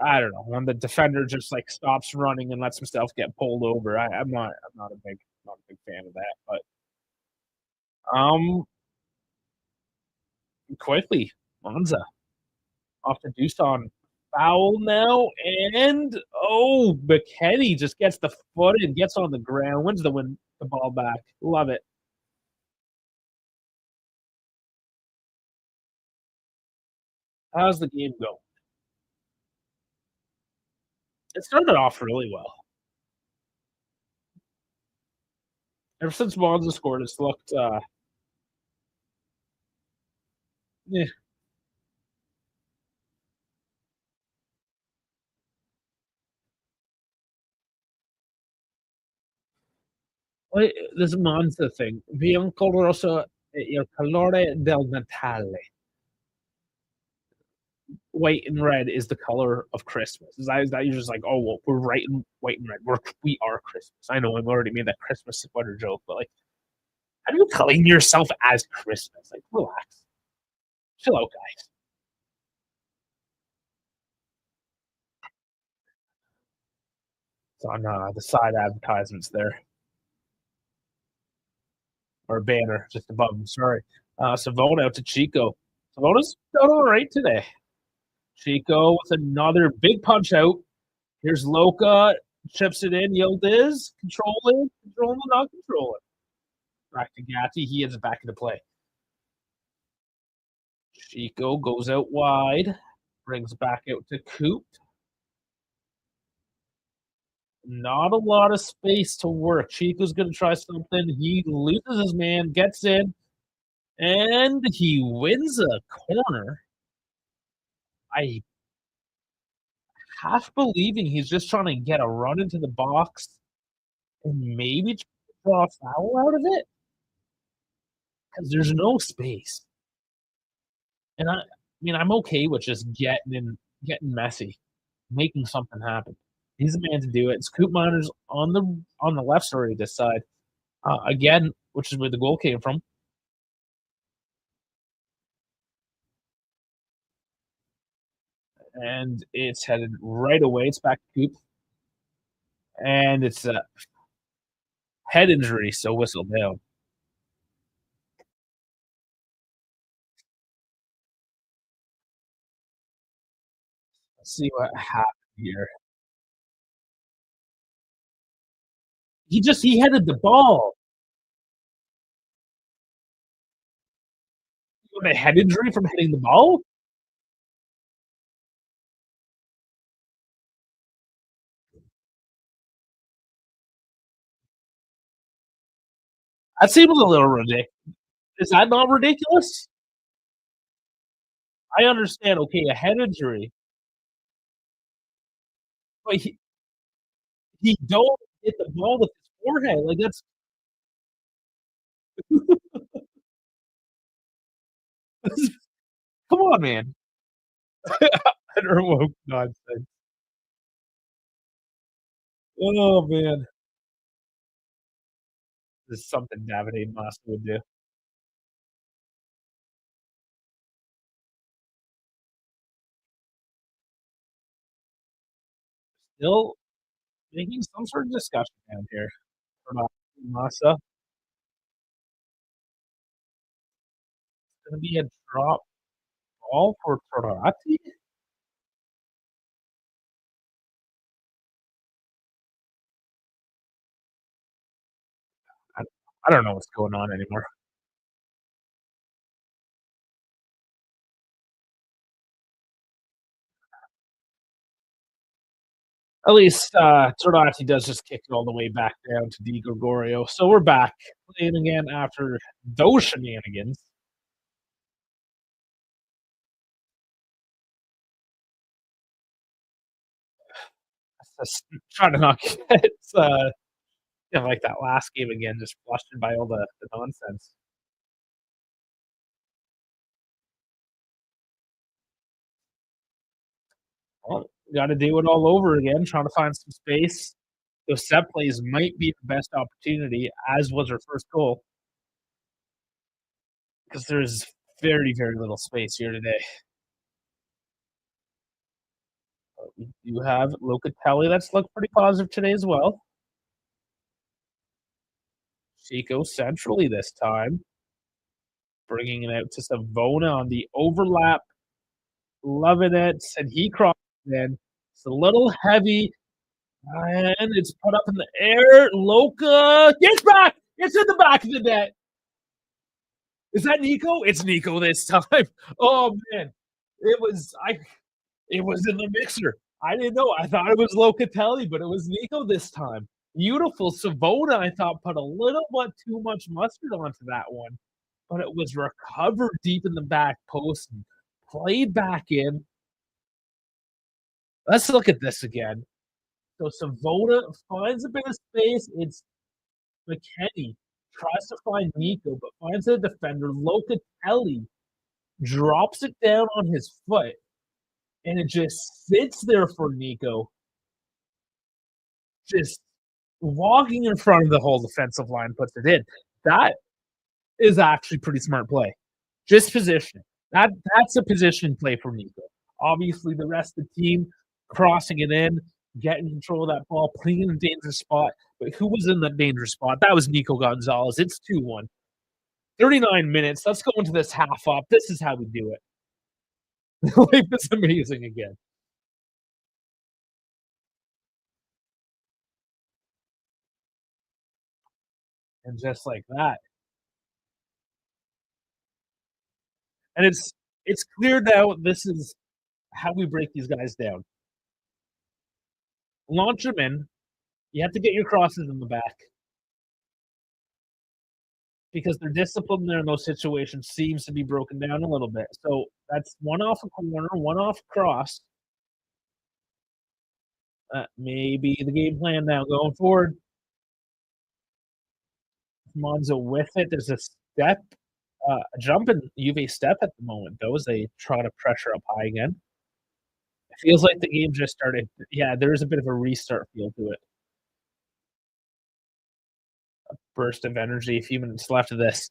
I don't know, when the defender just like stops running and lets himself get pulled over. I'm not a big fan of that. But quickly, Monza off to Doosan. Foul now, and oh, McKenny just gets the foot and gets on the ground, wins the ball back. Love it. How's the game go? It started off really well. Ever since Monza scored, it's looked yeah. Poi this Monza thing, bianco rosso è il colore del Natale. White and red is the color of Christmas. Is that you're just like, oh well, we're writing white and red. We are Christmas. I know I've already made that Christmas sweater joke, but like, how do you claim yourself as Christmas? Like, relax, chill out, guys. It's on the side advertisements there, or banner just above them. Sorry, Savona out to Chico. Savona's done all right today. Chico with another big punch out. Here's Loca, chips it in. Yildiz controlling, not controlling. Back to Gatti. He is back into play. Chico goes out wide, brings back out to Coop. Not a lot of space to work. Chico's going to try something. He loses his man, gets in, and he wins a corner. I half believing he's just trying to get a run into the box and maybe draw a foul out of it because there's no space. And I mean, I'm okay with just getting messy, making something happen. He's the man to do it. Scoop Miners on the left side of this side again, which is where the goal came from. And it's headed right away. It's back to Coop, and it's a head injury, so whistle down. Let's see what happened here. He headed the ball. You got a head injury from hitting the ball? That seems a little ridiculous. Is that not ridiculous? I understand, okay, a head injury, but he don't hit the ball with his forehead. Like that's come on, man. Utter woke nonsense. Oh, man. This is something Davide Massa would do. Still making some sort of discussion down here about Massa. Gonna be a drop ball for Torati? I I don't know what's going on anymore. At least, Torati does just kick it all the way back down to Di Gregorio, so we're back playing again after those shenanigans. Just trying to not get, like that last game again, just flustered by all the nonsense. Well, gotta do it all over again, trying to find some space. Those set plays might be the best opportunity, as was our first goal, because there's very, very little space here today. But we do have Locatelli that's looked pretty positive today as well. Chico centrally this time, bringing it out to Savona on the overlap. Loving it, and he crosses in. It's a little heavy, and it's put up in the air. Loca gets back. It's in the back of the net. Is that Nico? It's Nico this time. Oh man, it was in the mixer. I didn't know. I thought it was Locatelli, but it was Nico this time. Beautiful Savona, I thought, put a little bit too much mustard onto that one, but it was recovered deep in the back post and played back in. Let's look at this again. So Savona finds a bit of space. It's McKenny tries to find Nico, but finds a defender. Locatelli drops it down on his foot, and it just sits there for Nico, just walking in front of the whole defensive line, puts it in. That is actually pretty smart play. Just position. That's a position play for Nico. Obviously, the rest of the team crossing it in, getting control of that ball, putting it in a dangerous spot. But who was in that dangerous spot? That was Nico Gonzalez. It's 2-1. 39 minutes. Let's go into this half up. This is how we do it. Life is amazing again. And just like that. And it's clear now this is how we break these guys down. Launch them in. You have to get your crosses in the back because their discipline there in those situations seems to be broken down a little bit. So that's one off a corner, one off cross. Maybe the game plan now going forward. Monza with it. There's a step, a jump in Juve step at the moment, though, as they try to pressure up high again. It feels like the game just started. Yeah, there is a bit of a restart feel to it. Burst of energy, a few minutes left of this.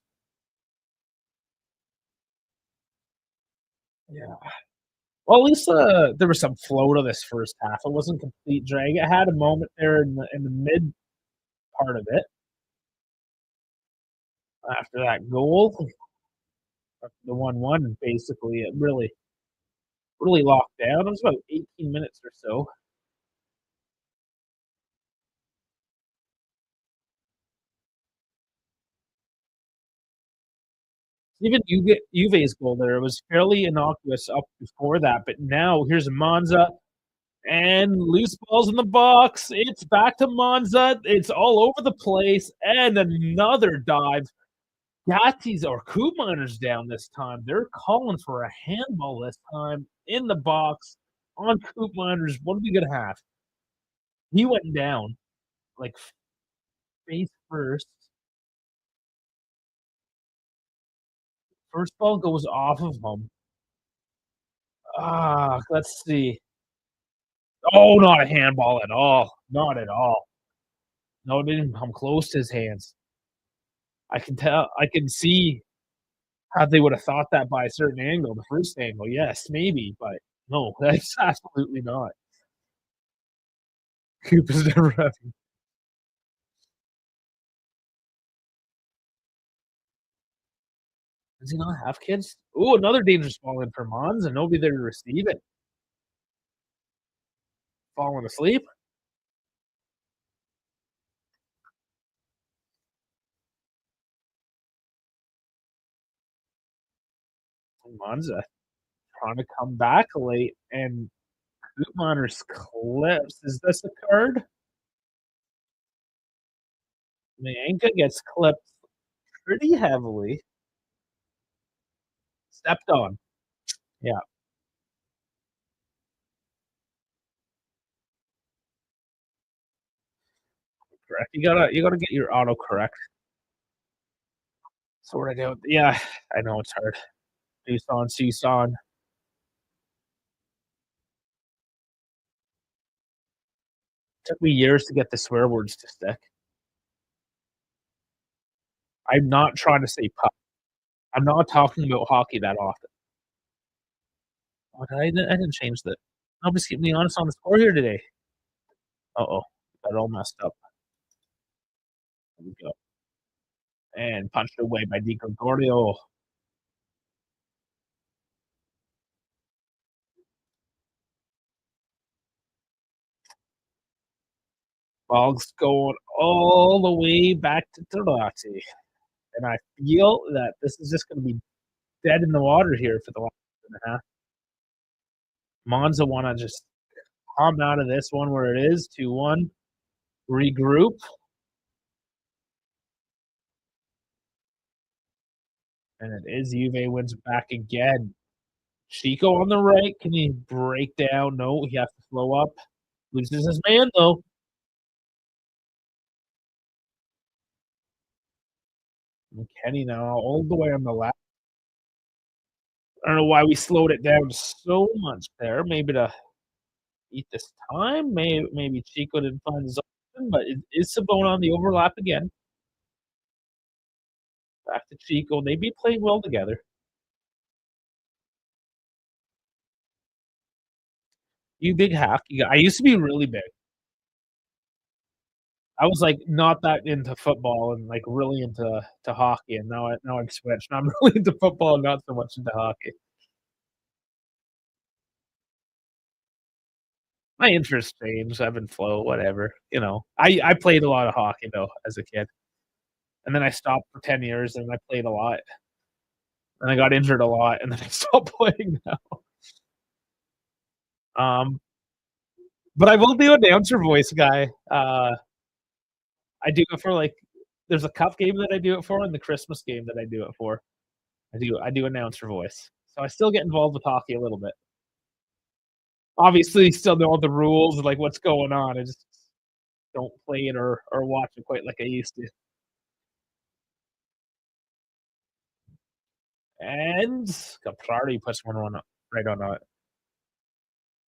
Yeah. Well, at least there was some flow to this first half. It wasn't complete drag. It had a moment there in the mid part of it after that goal, the 1-1. Basically, it really locked down. It was about 18 minutes or so. Even Juve's goal there was fairly innocuous up before that, but now here's Monza and loose balls in the box. It's back to Monza. It's all over the place, and another dive. Gati's or Koopmeiner's down this time. They're calling for a handball this time in the box on Koopmeiners. What are we gonna have? He went down like face first. First ball goes off of him. Let's see. Oh, not a handball at all. Not at all. No, it didn't come close to his hands. I can tell. I can see how they would have thought that by a certain angle, the first angle, yes, maybe, but no, that's absolutely not. Koopa's never having. Does he not have kids? Ooh, another dangerous ball in for Monza, and nobody there to receive it. Falling asleep? Monza trying to come back late, and Koopmeiners clips. Is this a card? Mianka gets clipped pretty heavily. Stepped on. Yeah, correct. You gotta get your autocorrect sorted out. Yeah, I know it's hard. Tucson, Tucson. Took me years to get the swear words to stick. I'm not trying to say puck. I'm not talking about hockey that often. I didn't change that. Nobody's keeping me honest on the score here today. Uh-oh, got it all messed up. There we go. And punched away by Di Gregorio. Ball's going all the way back to Terlati. And I feel that this is just gonna be dead in the water here for the last and a half. Monza wanna just come out of this one where it is, 2-1, regroup, and it is Juve wins back again. Chico on the right, can he break down? No, he has to slow up. Loses his man, though. McKenny now all the way on the left. I don't know why we slowed it down so much there. Maybe to eat this time. Maybe Chico didn't find his option, but it is Sabona on the overlap again. Back to Chico. They be playing well together. You big hack. I used to be really big. I was like not that into football and like really into hockey, and now I've switched. I'm really into football and not so much into hockey. My interests change, ebb and flow, whatever. You know, I played a lot of hockey though as a kid, and then I stopped for 10 years, and I played a lot, and I got injured a lot, and then I stopped playing now. Um, but I will do announcer voice, guy. I do it for like there's a cup game that I do it for, and the Christmas game that I do it for. I do announcer voice, so I still get involved with hockey a little bit. Obviously, still know all the rules and like what's going on. I just don't play it or watch it quite like I used to. And Caprari puts one up right on it.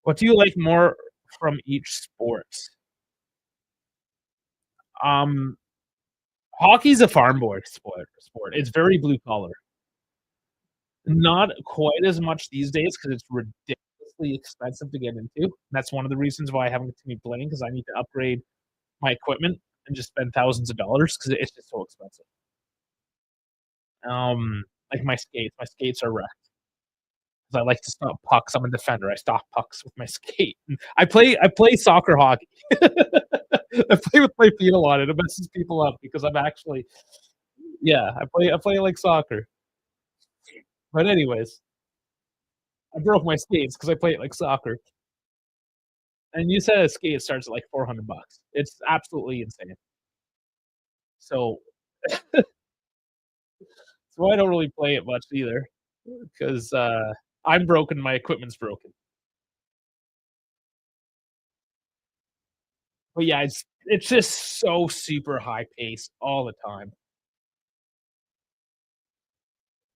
What do you like more from each sport? Um, Hockey's a farm boy sport. It's very blue collar. Not quite as much these days because it's ridiculously expensive to get into. That's one of the reasons why I haven't continued playing because I need to upgrade my equipment and just spend thousands of dollars because it's just so expensive. Like my skates. My skates are wrecked. 'Cause I like to stop pucks. I'm a defender. I stop pucks with my skate. I play soccer hockey. I play with my feet a lot, and it messes people up because I'm actually yeah, I play like soccer. But anyways, I broke my skates because I play it like soccer. And you said a skate starts at like 400 bucks. It's absolutely insane. So so I don't really play it much either because I'm broken, my equipment's broken. But yeah, it's just so super high pace all the time.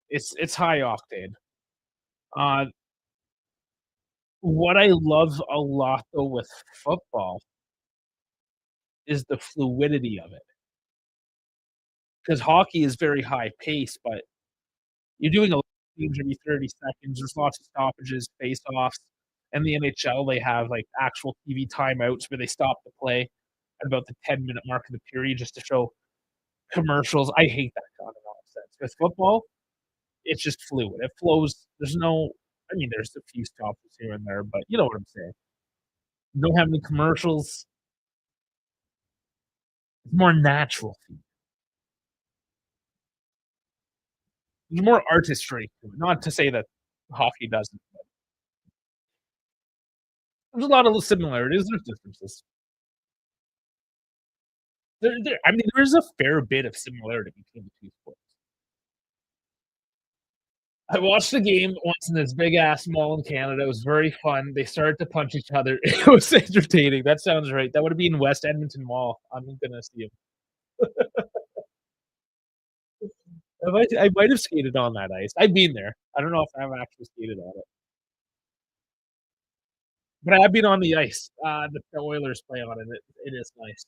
It's high octane. Uh, What I love a lot, though, with football is the fluidity of it, because hockey is very high pace, but you're doing a lot of games every 30 seconds, there's lots of stoppages, face-offs. In the NHL, they have, like, actual TV timeouts where they stop the play at about the 10-minute mark of the period just to show commercials. I hate that kind of nonsense. With football, it's just fluid. It flows. There's no I mean, there's a few stoppers here and there, but you know what I'm saying. You don't have any commercials. It's more natural. There's more artistry to it. Not to say that hockey doesn't. There's a lot of similarities. There's differences. I mean, there's a fair bit of similarity between the two sports. I watched the game once in this big ass mall in Canada. It was very fun. They started to punch each other. It was entertaining. That sounds right. That would have been West Edmonton Mall. I'm gonna see him. I might have skated on that ice. I've been there. I don't know if I've actually skated on it, but I have been on the ice. The Oilers play on it. It is nice.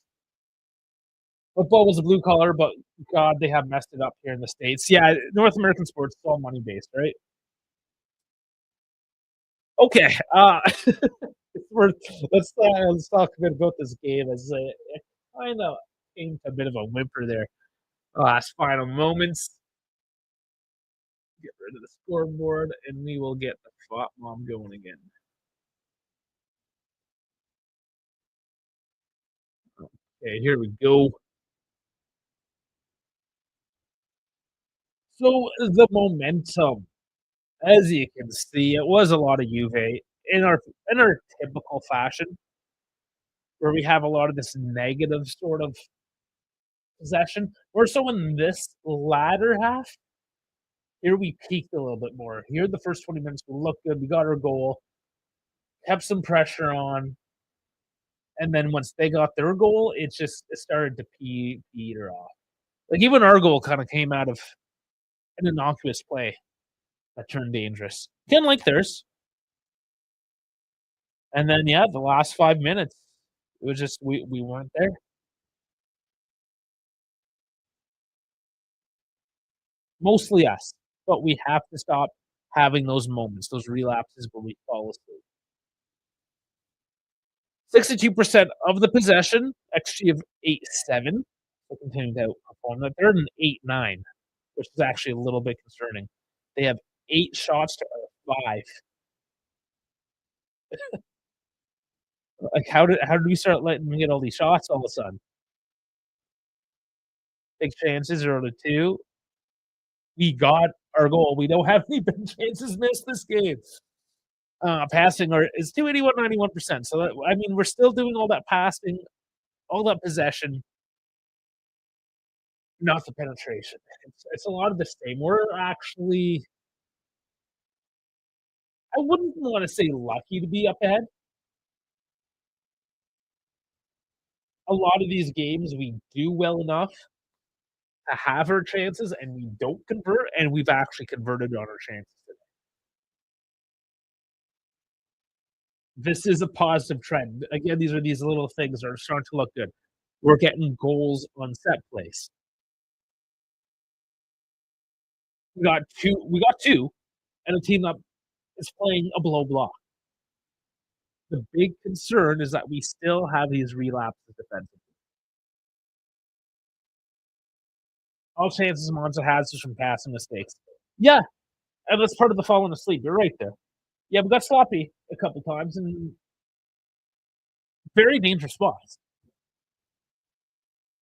Football was a blue collar, but God, they have messed it up here in the States. Yeah, North American sports is all money based, right? Okay, we're, let's talk a bit about this game as it kind of came to a bit of a whimper there. Last final moments. Get rid of the scoreboard, and we will get the flop mom going again. Okay, here we go. So the momentum, as you can see, it was a lot of Juve in our typical fashion, where we have a lot of this negative sort of possession. More so in this latter half, here we peaked a little bit more. Here, the first 20 minutes, we looked good. We got our goal, kept some pressure on, and then once they got their goal, it started to peter off. Like even our goal kind of came out of an innocuous play that turned dangerous. Didn't like theirs. And then yeah, the last 5 minutes, it was just we weren't there. Mostly us, but we have to stop having those moments, those relapses where we fall asleep. 62% of the possession, XG of 8.7. So continuing to outperform that. They're at an 8.9, which is actually a little bit concerning. They have 8 shots to our 5. Like how did we start letting them get all these shots all of a sudden? Big chances, 0-2. We got our goal. We don't have any big chances missed this game. Passing or is 281, 91%. So that, I mean, we're still doing all that passing, all that possession, not the penetration. It's a lot of the same. We're actually, I wouldn't want to say lucky to be up ahead. A lot of these games we do well enough to have our chances and we don't convert, and we've actually converted on our chances. This is a positive trend. Again, these are these little things that are starting to look good. We're getting goals on set plays. We got two, and a team that is playing a blow block. The big concern is that we still have these relapses defensively. All chances Monza has is from passing mistakes. Yeah, and that's part of the falling asleep. You're right there. Yeah, we got sloppy a couple times in very dangerous spots.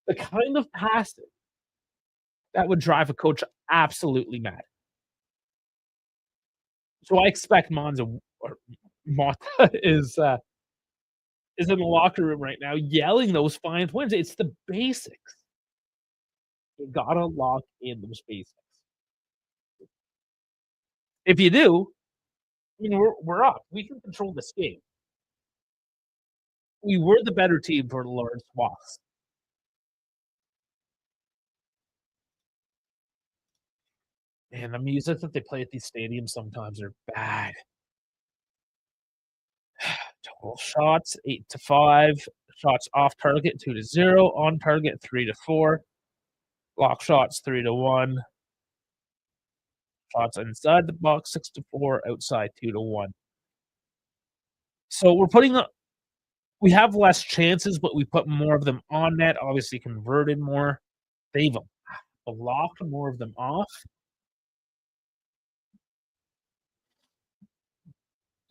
The kind of passing that would drive a coach absolutely mad. So I expect Monza or Monza is in the locker room right now yelling those fine points. It's the basics. You gotta lock in those basics. If you do, I mean, we're up. We can control this game. We were the better team for large swaths. And the music that they play at these stadiums sometimes are bad. Well, shots 8-5. Shots off target 2-0. On target 3-4. Block shots 3-1. Shots inside the box 6-4. Outside 2-1. So we're putting up. We have less chances, but we put more of them on net. Obviously, converted more. They've blocked more of them off.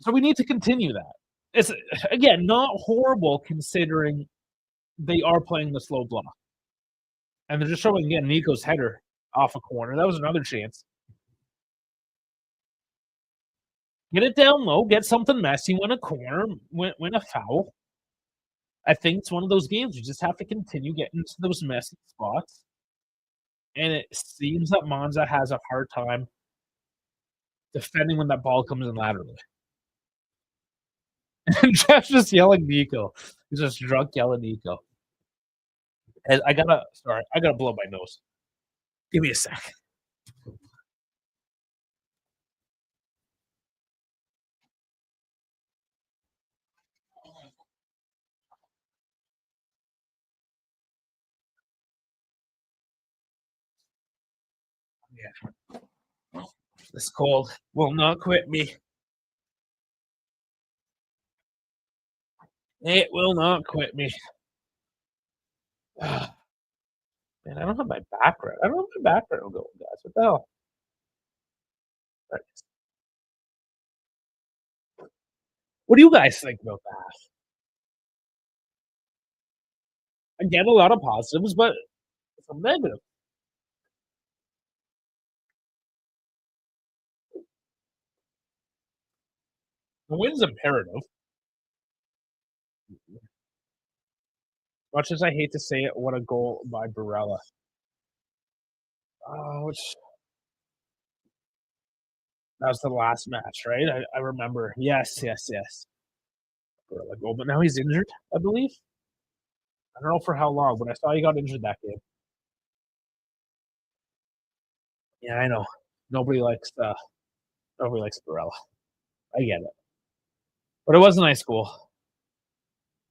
So we need to continue that. It's again not horrible considering they are playing the slow block, and they're just showing again Nico's header off a corner. That was another chance. Get it down low, get something messy, win a corner, win a foul. I think it's one of those games you just have to continue getting into those messy spots. And it seems that Monza has a hard time defending when that ball comes in laterally. And Jeff's just yelling Nico. He's just drunk yelling Nico. And I gotta blow my nose. Give me a sec. Yeah. This cold will not quit me. It will not quit me. Man, I don't have my background. I don't have my background going, guys. What the hell? Right. What do you guys think about that? I get a lot of positives, but some negative. The win's imperative. Much as I hate to say it, what a goal by Barella. Which that was the last match, right? I remember. Yes. Barella goal, but now he's injured, I believe. I don't know for how long, but I saw he got injured that game. Yeah, I know. Nobody likes Barella. I get it. But it was a nice goal.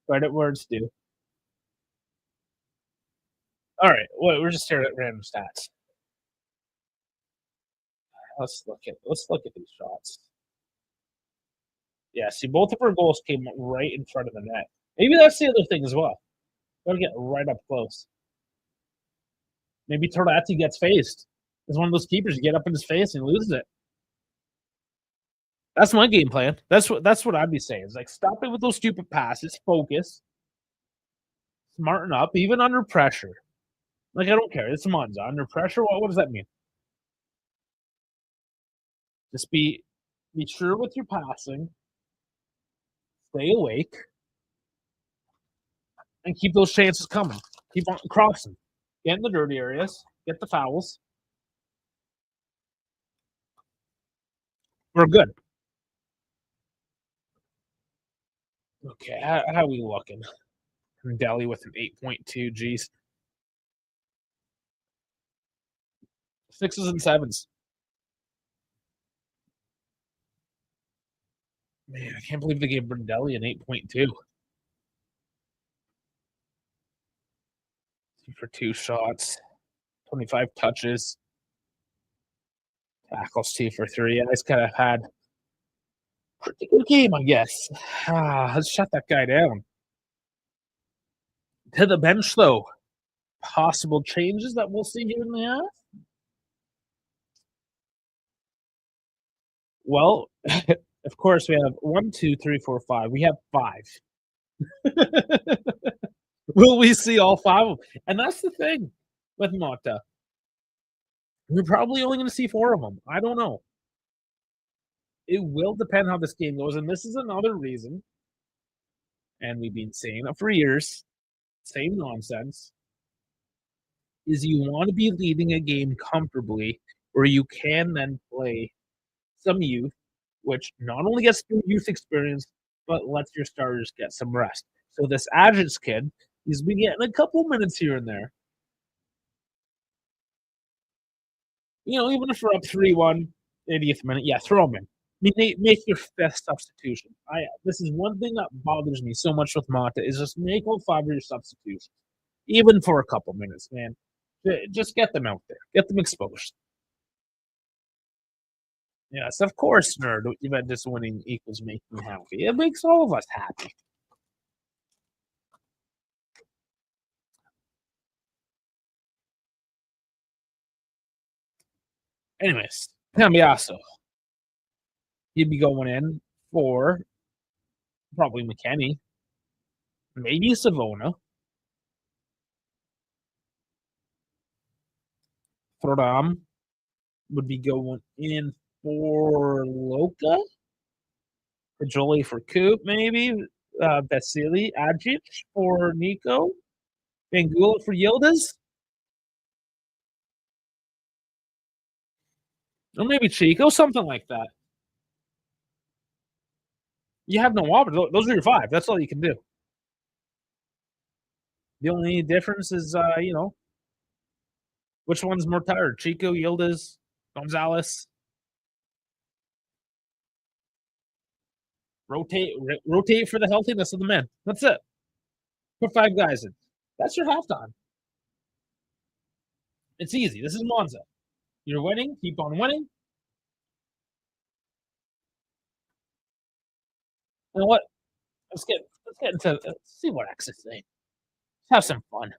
Credit where it's due. All right, well, we're just staring at random stats. Let's look at these shots. Yeah, see, both of our goals came right in front of the net. Maybe that's the other thing as well. Gotta get right up close. Maybe Toratti gets faced. He's one of those keepers. You get up in his face and loses it. That's my game plan. That's what I'd be saying. It's like stop it with those stupid passes. Focus. Smarten up, even under pressure. Like I don't care. It's Monza under pressure. What does that mean? Just be sure with your passing. Stay awake. And keep those chances coming. Keep on crossing. Get in the dirty areas. Get the fouls. We're good. Okay, how are we looking? Delhi with an 8.2. Geez. 6s and 7s. Man, I can't believe they gave Brindelli an 8.2. For 2 shots, 25 touches, tackles 2 for 3. And he's kind of had a pretty good game, I guess. Let's shut that guy down. To the bench, though. Possible changes that we'll see here in the half. Well, of course, we have 1, 2, 3, 4, 5. We have 5. Will we see all 5 of them? And that's the thing with Mata. We're probably only going to see 4 of them. I don't know. It will depend how this game goes. And this is another reason, and we've been saying it for years, same nonsense, is you want to be leading a game comfortably where you can then play some youth, which not only gets through youth experience, but lets your starters get some rest. So this Ajax kid, he's been getting a couple minutes here and there. You know, even if we're up 3-1, 80th minute, yeah, throw him in. Make your fifth substitution. This is one thing that bothers me so much with Mata is just make all 5 of your substitutions, even for a couple minutes, man. Just get them out there. Get them exposed. Yes, of course, nerd. Juventus winning equals making me happy. It makes all of us happy. Anyways, Cambiaso. He'd be going in for probably McKennie, maybe Savona. Thuram would be going in for Loka. Pajoli for Coop, maybe. Vasily Ajic for Nico. Bangula for Yildiz. Or maybe Chico, something like that. You have no options. Those are your 5. That's all you can do. The only difference is, which one's more tired? Chico, Yildiz, Gonzalez. Rotate for the healthiness of the men. That's it. Put 5 guys in. That's your halftime. It's easy. This is Monza. You're winning. Keep on winning. You know what? Let's get into see what X is saying. Let's have some fun.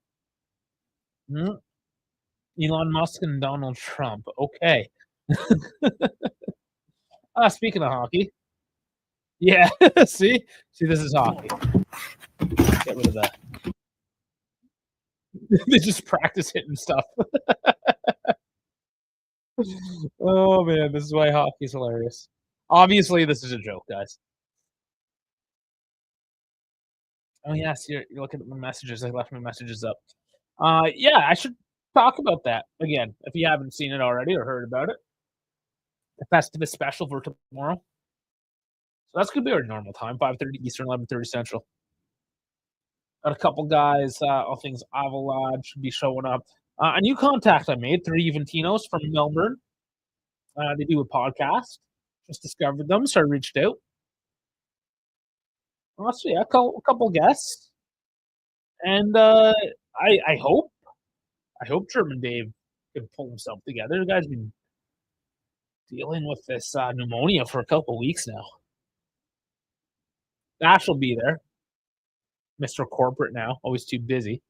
Elon Musk and Donald Trump. Okay. Speaking of hockey. Yeah. See, this is hockey. Get rid of that. They just practice hitting stuff. Oh man, this is why hockey's hilarious. Obviously, this is a joke, guys. Oh yes, you're looking at my messages. I left my messages up. Yeah, I should talk about that again if you haven't seen it already or heard about it. The Festivus special for tomorrow. So that's gonna be our normal time, 5:30 Eastern, 11:30 Central. Got a couple guys, all things Avalon should be showing up. A new contact I made, 3 Juventinos from Melbourne. They do a podcast. Just discovered them, so I reached out. So yeah, a couple guests, and I hope German Dave can pull himself together. The guy's been dealing with this pneumonia for a couple weeks now. Ash will be there. Mr. Corporate now, always too busy.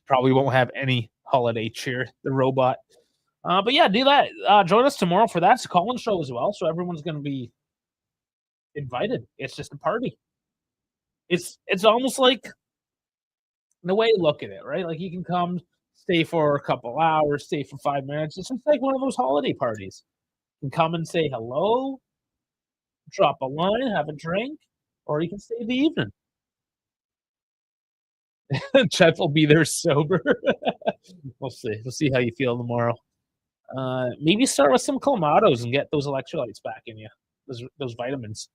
Probably won't have any holiday cheer, the robot. But yeah, do that. Join us tomorrow for that. It's a call-in show as well, so everyone's going to be invited. It's just a party. It's almost like the way you look at it, right? Like you can come, stay for a couple hours, stay for 5 minutes. It's just like one of those holiday parties. You can come and say hello, drop a line, have a drink, or you can stay the evening. Chet will be there sober. We'll see. We'll see how you feel tomorrow. Maybe start with some Clamatos and get those electrolytes back in you. Those vitamins.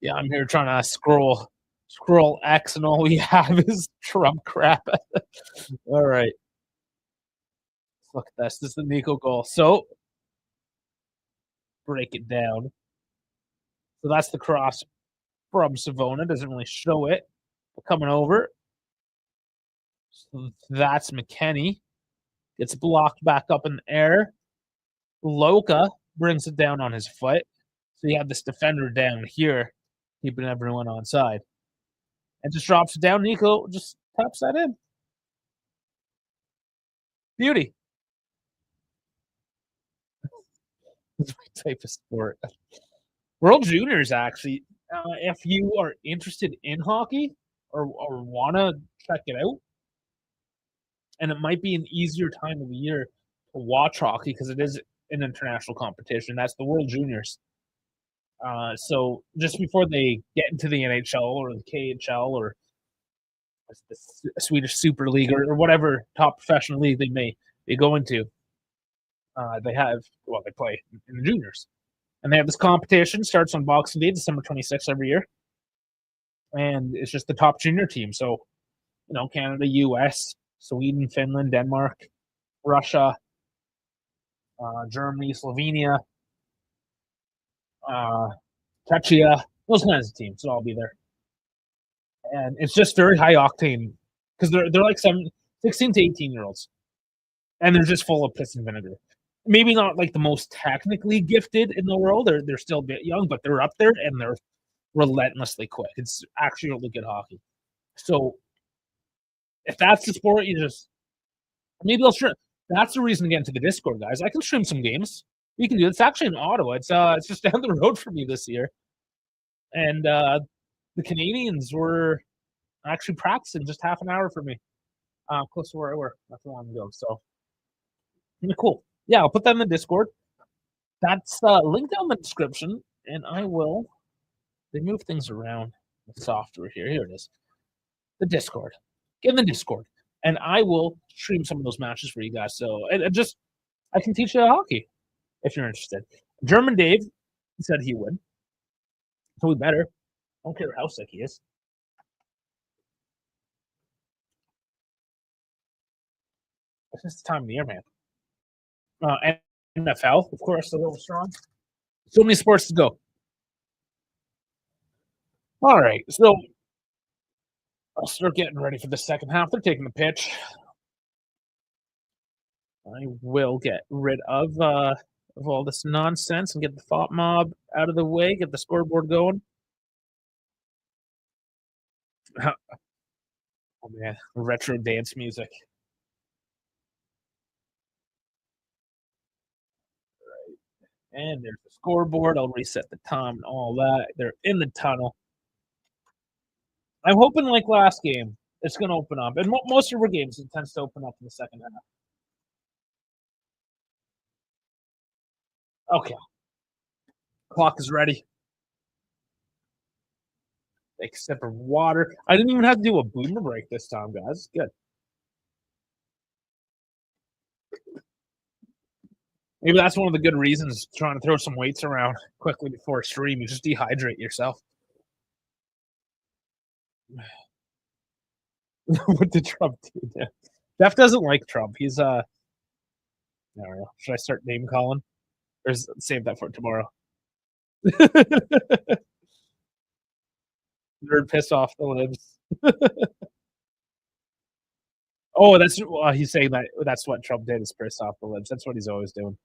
Yeah, I'm here trying to scroll X, and all we have is Trump crap. All right. Let's look at this. This is the Nico goal. So break it down. So that's the cross from Savona. Doesn't really show it. But coming over. So that's McKennie. Gets blocked back up in the air. Loka brings it down on his foot. So you have this defender down here, keeping everyone on side. And just drops it down. Nico just taps that in. Beauty. This is my type of sport. World Juniors, actually, if you are interested in hockey or want to check it out, and it might be an easier time of the year to watch hockey because it is an international competition. That's the World Juniors. So just before they get into the NHL or the KHL or the Swedish Super League or whatever top professional league they may be going to, they play in the juniors. And they have this competition, starts on Boxing Day, December 26th every year. And it's just the top junior team. So, Canada, US, Sweden, Finland, Denmark, Russia, Germany, Slovenia, Czechia, those kinds of teams will all be there. And it's just very high octane because they're like 16 to 18-year-olds, and they're just full of piss and vinegar. Maybe not like the most technically gifted in the world. They're still a bit young, but they're up there and they're relentlessly quick. It's actually really good hockey. So if that's the sport, maybe I'll stream. That's the reason to get into the Discord, guys. I can stream some games. We can do it. It's actually in Ottawa. It's just down the road from me this year. And the Canadians were actually practicing just half an hour from me, close to where I work not too long ago. So cool. Yeah, I'll put that in the Discord. That's linked down in the description, and I will. They move things around the software here. Here it is. The Discord. Get in the Discord, and I will stream some of those matches for you guys. So and I can teach you hockey if you're interested. German Dave said he would, so we better. I don't care how sick he is. It's just the time of the year, man. And NFL, of course, a little strong. So many sports to go. All right, so I'll start getting ready for the second half. They're taking the pitch. I will get rid of all this nonsense and get the thought mob out of the way, get the scoreboard going. Oh man, retro dance music. Right. And there's the scoreboard. I'll reset the time and all that. They're in the tunnel. I'm hoping like last game, it's going to open up. And most of our games, it tends to open up in the second half. Okay. Clock is ready. Take a sip of water. I didn't even have to do a boomer break this time, guys. Good. Maybe that's one of the good reasons trying to throw some weights around quickly before a stream. You just dehydrate yourself. What did Trump do? Jeff doesn't like Trump. He's I don't know. Should I start name calling? Or save that for tomorrow? Nerd piss off the libs. Oh, he's saying that's what Trump did is piss off the libs. That's what he's always doing.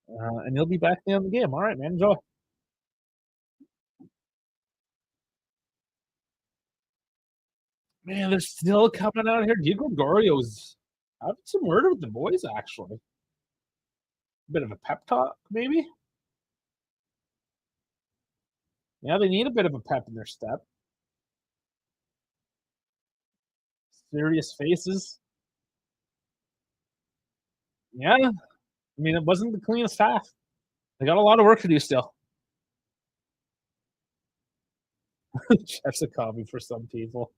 And he'll be back in the game. All right, man. Enjoy. Man, they're still coming out here. Di Gregorio's having some murder with the boys, actually. A bit of a pep talk, maybe? Yeah, they need a bit of a pep in their step. Serious faces. Yeah. I mean, it wasn't the cleanest half. They got a lot of work to do still. Chef's a copy for some people.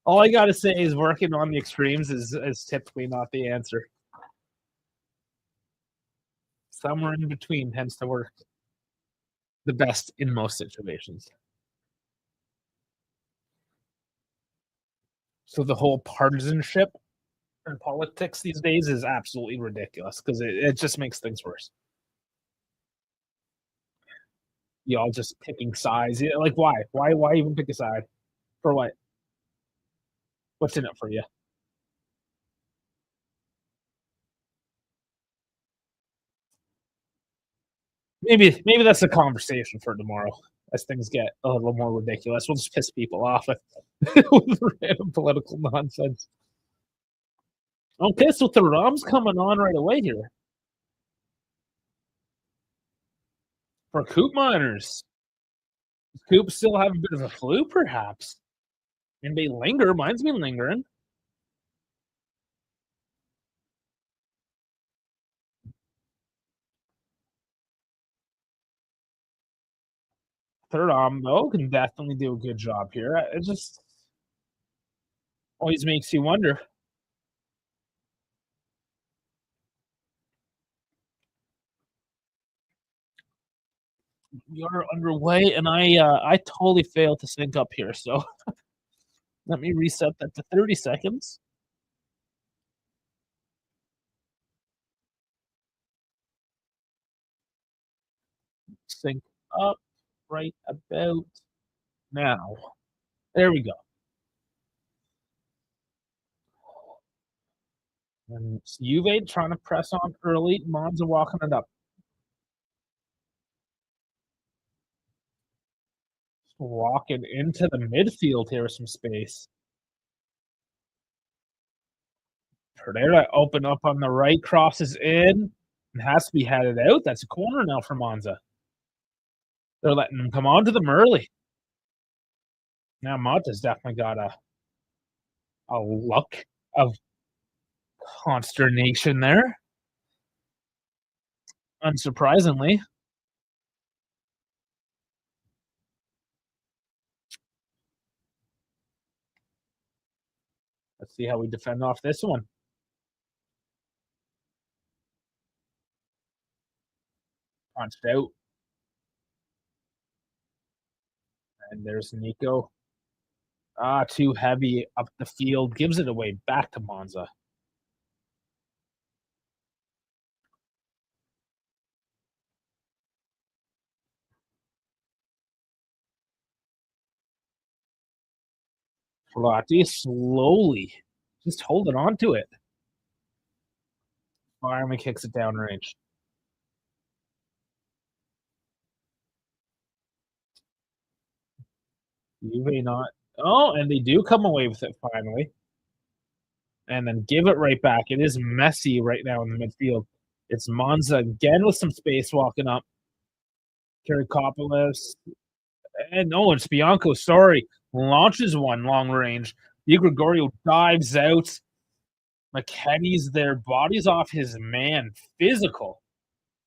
All I gotta say is working on the extremes is typically not the answer. Somewhere in between tends to work the best in most situations. So the whole partisanship in politics these days is absolutely ridiculous because it just makes things worse. Y'all just picking sides. Yeah, like why? Why even pick a side? For what? What's in it for you? Maybe that's a conversation for tomorrow as things get a little more ridiculous. We'll just piss people off with random political nonsense. Okay, so Thuram's coming on right away here. For Coop Miners. Does Coop still have a bit of a flu, perhaps? And they linger. Mine's been lingering. Thuram, though, can definitely do a good job here. It just always makes you wonder. We are underway, and I totally failed to sync up here, so Let me reset that to 30 seconds. Sync up right about now. There we go. And it's Juve trying to press on early. Monza walking it up. Walking into the midfield here with some space. Pereira open up on the right, crosses in, and has to be headed out. That's a corner now for Monza. They're letting him come on to them early. Now Monza's definitely got a look of consternation there. Unsurprisingly. Let's see how we defend off this one. Punched out. And there's Nico. Too heavy up the field. Gives it away back to Monza. Ferrati slowly just holding on to it. Finally kicks it down range. Juve not. Oh, and they do come away with it finally. And then give it right back. It is messy right now in the midfield. It's Monza again with some space walking up. Kirikopoulos. And no, it's Bianco, sorry. Launches one long range. Di Gregorio dives out. McKenny's there. Body's off his man. Physical.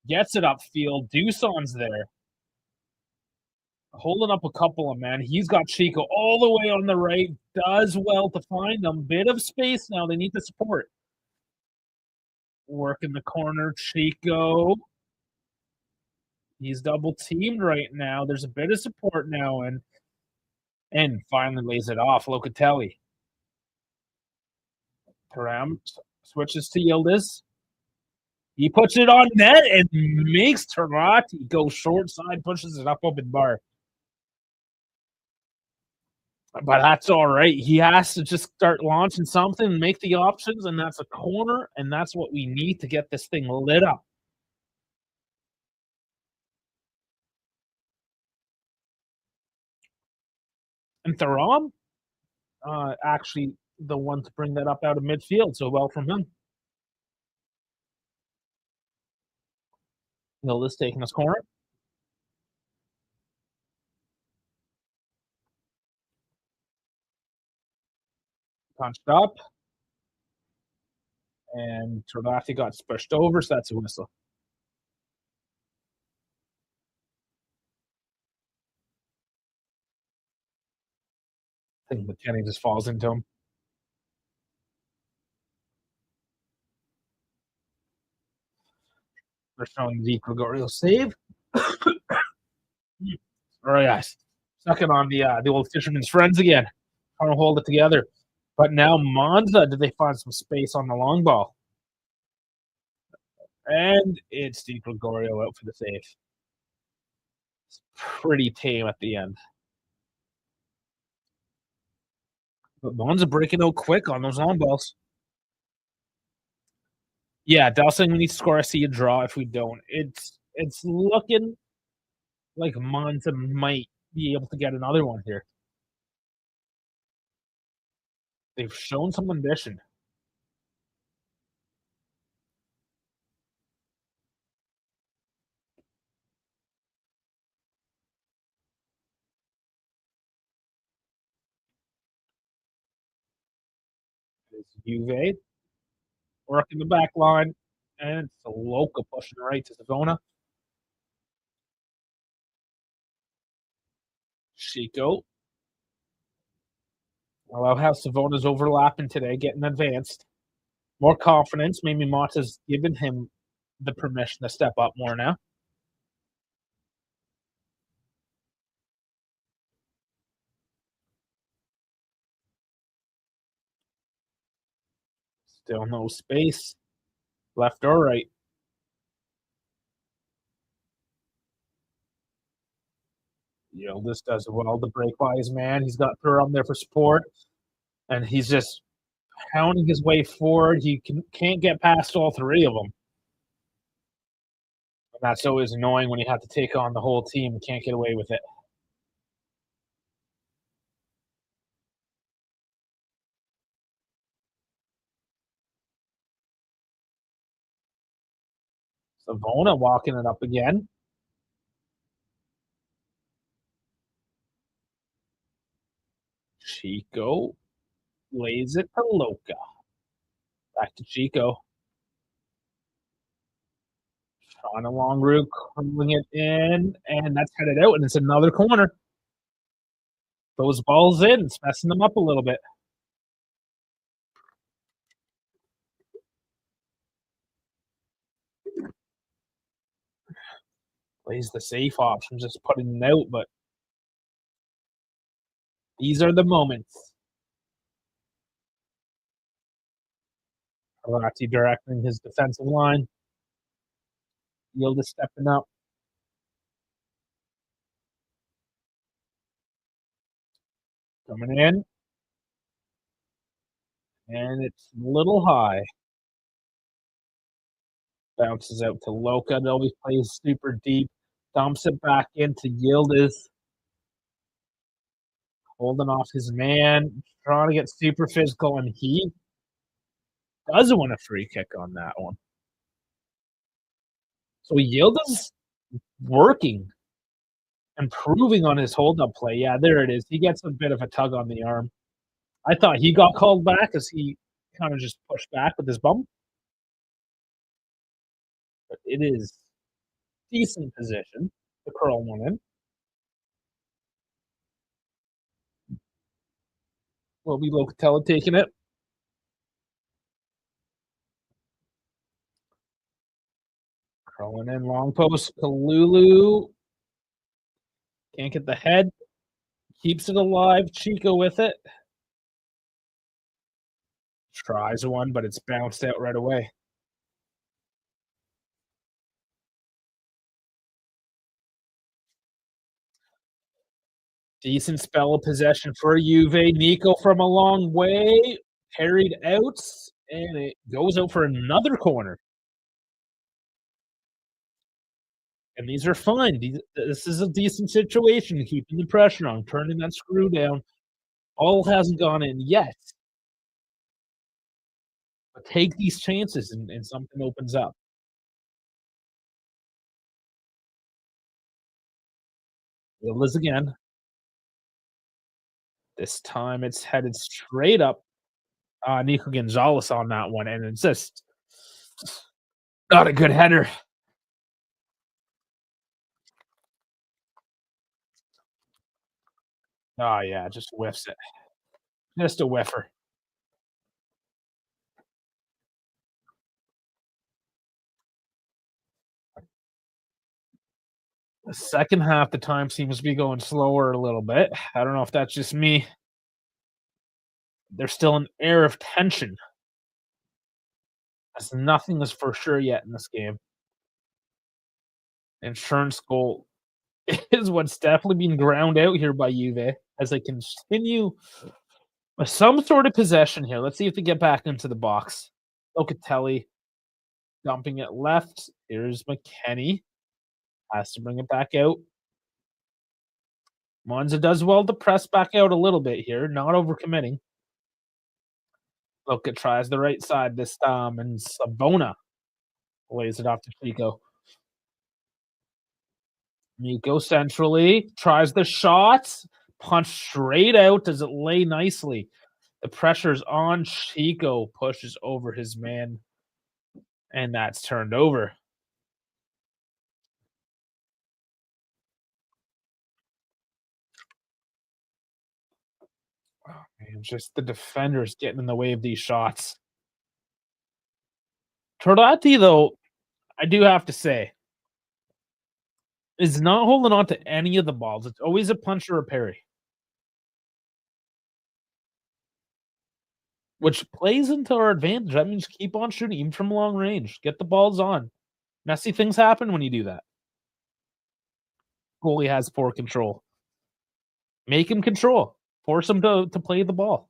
Gets it upfield. Duson's there. Holding up a couple of men. He's got Chico all the way on the right. Does well to find them. Bit of space now. They need the support. Work in the corner. Chico. He's double teamed right now. There's a bit of support now, and finally lays it off. Locatelli. Param switches to Yildiz. He puts it on net and makes Tarati go short side, pushes it up open bar. But that's all right. He has to just start launching something, make the options, and that's a corner, and that's what we need to get this thing lit up. And Thuram, actually the one to bring that up out of midfield, so well from him. Hilda's taking his corner. Punched up. And Travati got pushed over, so that's a whistle. I think McKenny just falls into him. They're showing the Gregorio save. All right, guys. Second on the old fisherman's friends again. Trying to hold it together. But now Monza, did they find some space on the long ball? And it's Di Gregorio out for the save. It's pretty tame at the end. But Monza breaking out quick on those long balls. Yeah, Dell saying we need to score. I see a draw if we don't. It's looking like Monza might be able to get another one here. They've shown some ambition. It's Juve working the back line, and it's Loca pushing right to Savona. Chico. Well, I'll have Savona's overlapping today, getting advanced. More confidence. Maybe Mata's given him the permission to step up more now. Still no space, left or right. This does well to break by his man. He's got Thuram there for support, and he's just pounding his way forward. He can't get past all three of them. And that's always annoying when you have to take on the whole team and can't get away with it. Savona walking it up again. Chico lays it to Loca. Back to Chico. On a long route, curling it in, and that's headed out, and it's another corner. Those balls in, it's messing them up a little bit. Plays the safe option, just putting it out, but these are the moments. Arati directing his defensive line. Yildiz stepping up. Coming in. And it's a little high. Bounces out to Loca. Always plays super deep. Dumps it back into Yildiz. Holding off his man. Trying to get super physical, and he doesn't want a free kick on that one. So Yildiz working, improving on his hold-up play. Yeah, there it is. He gets a bit of a tug on the arm. I thought he got called back as he kind of just pushed back with his bum. But it is decent position to curl one in. Will be Locatelli taking it. Curling in, long post. Kalulu can't get the head. Keeps it alive. Chico with it. Tries one, but it's bounced out right away. Decent spell of possession for Juve. Nico from a long way. Carried out, and it goes out for another corner. And these are fine. This is a decent situation, keeping the pressure on, turning that screw down. All hasn't gone in yet. But take these chances and something opens up. Liz again. This time it's headed straight up. Nico Gonzalez on that one, and it's just not a good header. Oh, yeah, just whiffs it. Just a whiffer. The second half, the time seems to be going slower a little bit. I don't know if that's just me. There's still an air of tension, as nothing is for sure yet in this game. Insurance goal is what's definitely being ground out here by Juve as they continue with some sort of possession here. Let's see if they get back into the box. Locatelli dumping it left. Here's McKennie. Has to bring it back out. Monza does well to press back out a little bit here, not overcommitting. Loca tries the right side this time, and Savona lays it off to Chico. Nico centrally tries the shot, punch straight out. Does it lay nicely? The pressure's on. Chico pushes over his man, and that's turned over. Oh, man, just the defenders getting in the way of these shots. Torati, though, I do have to say, is not holding on to any of the balls. It's always a punch or a parry. which plays into our advantage. That means keep on shooting, even from long range. Get the balls on. Messy things happen when you do that. Goalie has poor control. Make him control. Force him to play the ball.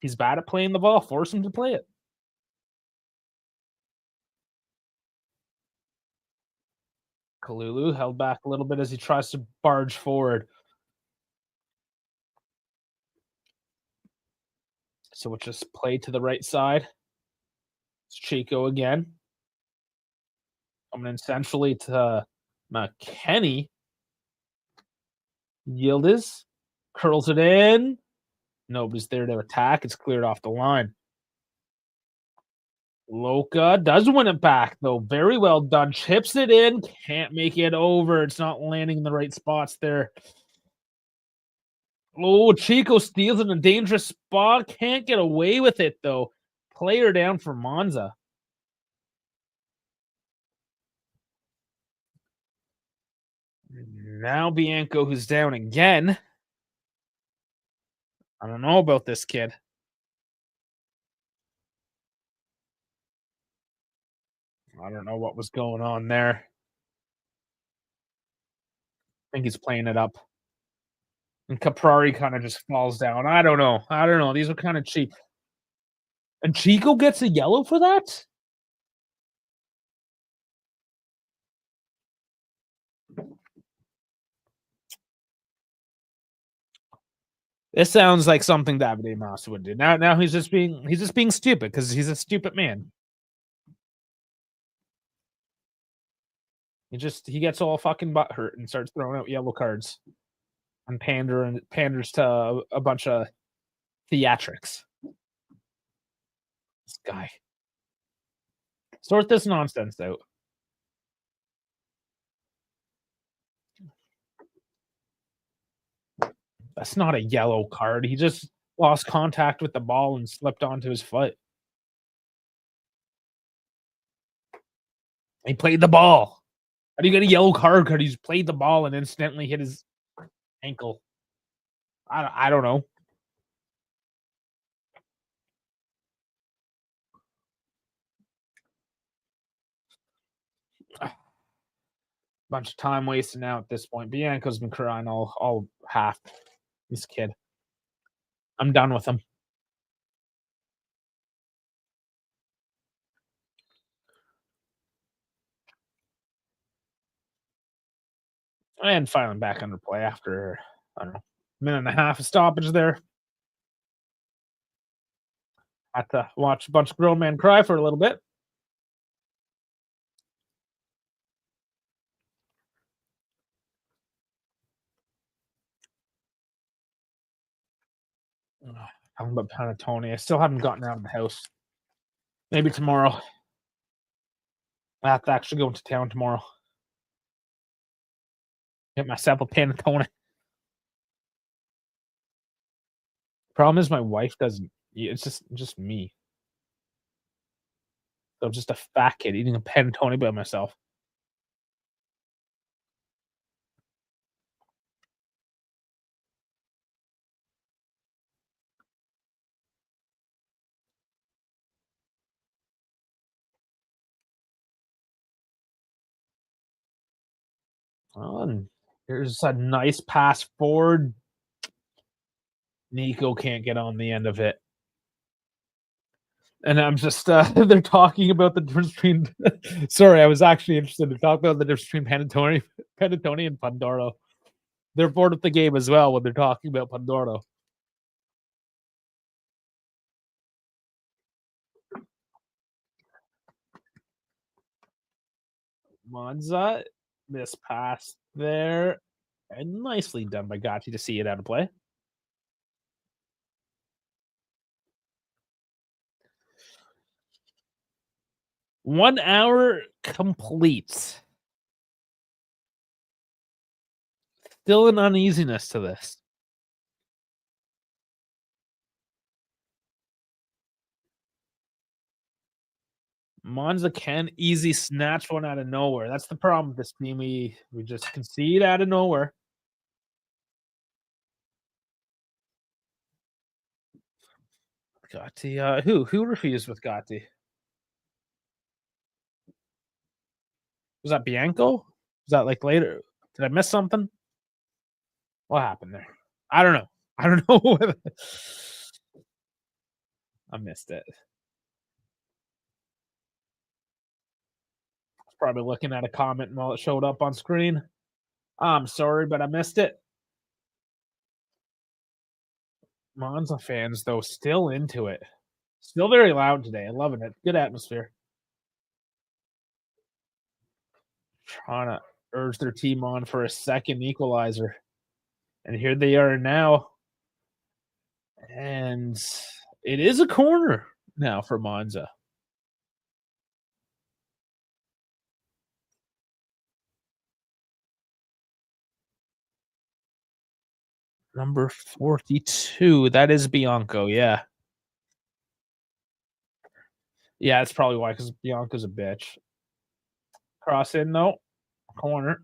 He's bad at playing the ball. Force him to play it. Kalulu held back a little bit as he tries to barge forward. So we'll just play to the right side. It's Chico again. Coming in centrally to McKenny. Yildiz curls it in. Nobody's there to attack. It's cleared off the line. Loka does win it back, though. Very well done. Chips it in. Can't make it over. It's not landing in the right spots there. Oh, Chico steals in a dangerous spot. Can't get away with it, though. Player down for Monza. Now Bianco, who's down again. I don't know about this kid. I don't know what was going on there. I think he's playing it up. And Caprari kind of just falls down. I don't know. These are kind of cheap. And Chico gets a yellow for that? This sounds like something Davide Moss would do. Now he's just being stupid because he's a stupid man. He gets all fucking butthurt and starts throwing out yellow cards and panders to a bunch of theatrics. This guy. Sort this nonsense out. That's not a yellow card. He just lost contact with the ball and slipped onto his foot. He played the ball. How do you get a yellow card because he's played the ball and instantly hit his ankle? I don't know. Bunch of time wasted now at this point. Bianco's been crying all half. This kid. I'm done with him. And finally back under play after, I don't know, minute and a half of stoppage there. Had to watch a bunch of grown men cry for a little bit. Talking about panettone. I still haven't gotten out of the house. Maybe tomorrow. I have to actually go into town tomorrow. Get myself a panettone. Problem is my wife doesn't. It's just me. So I'm just a fat kid eating a panettone by myself. Oh, and here's a nice pass forward. Nico can't get on the end of it. And I'm just they're talking about the difference between sorry, I was actually interested to talk about the difference between Panettone and Pandoro. They're bored of the game as well when they're talking about Pandoro. Monza, this pass there. And nicely done by Gatti to see it out of play. One hour complete. Still an uneasiness to this. Monza can easy snatch one out of nowhere. That's the problem with this team. We just concede out of nowhere. Gotti. Who refused with Gotti? Was that Bianco? Was that like later? Did I miss something? What happened there? I don't know. I don't know. I missed it. I was probably looking at a comment while it showed up on screen. I'm sorry, but I missed it. Monza fans, though, still into it. Still very loud today. I'm loving it. Good atmosphere. Trying to urge their team on for a second equalizer. And here they are now. And it is a corner now for Monza. Number 42. That is Bianco, yeah. Yeah, that's probably why, because Bianca's a bitch. Cross in, though. Corner.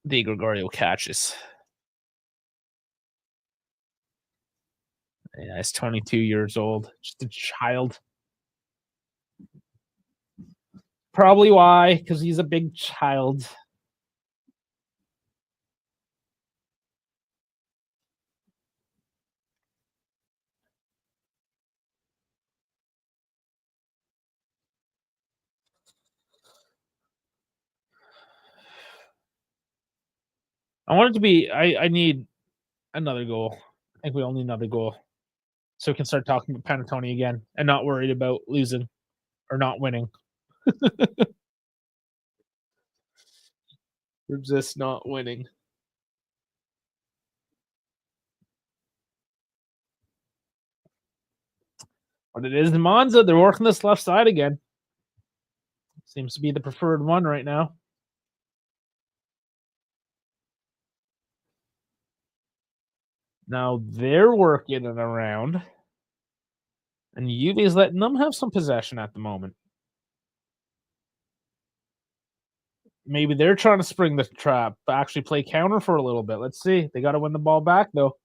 Di Gregorio catches. Yeah, he's 22 years old. Just a child. Probably why, because he's a big child. I want it to be. I need another goal. I think we all need another goal, so we can start talking about Panettone again and not worried about losing or not winning. We're just not winning. But it is Monza. They're working this left side again. Seems to be the preferred one right now. Now they're working it around. And Juve's letting them have some possession at the moment. Maybe they're trying to spring the trap, actually play counter for a little bit. Let's see. They got to win the ball back, though.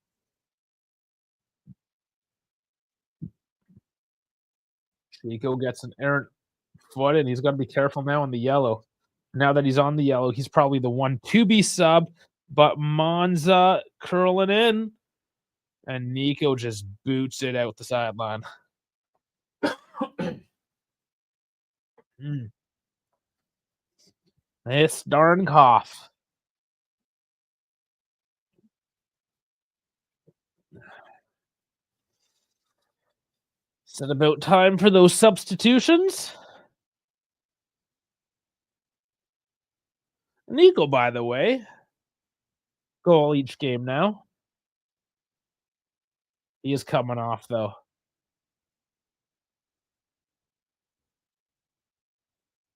Chico gets an errant foot, and he's got to be careful now on the yellow. Now that he's on the yellow, he's probably the one to be subbed, but Monza curling in, and Nico just boots it out the sideline. This darn cough. Is it about time for those substitutions? Nico, by the way, goal each game now. He is coming off, though.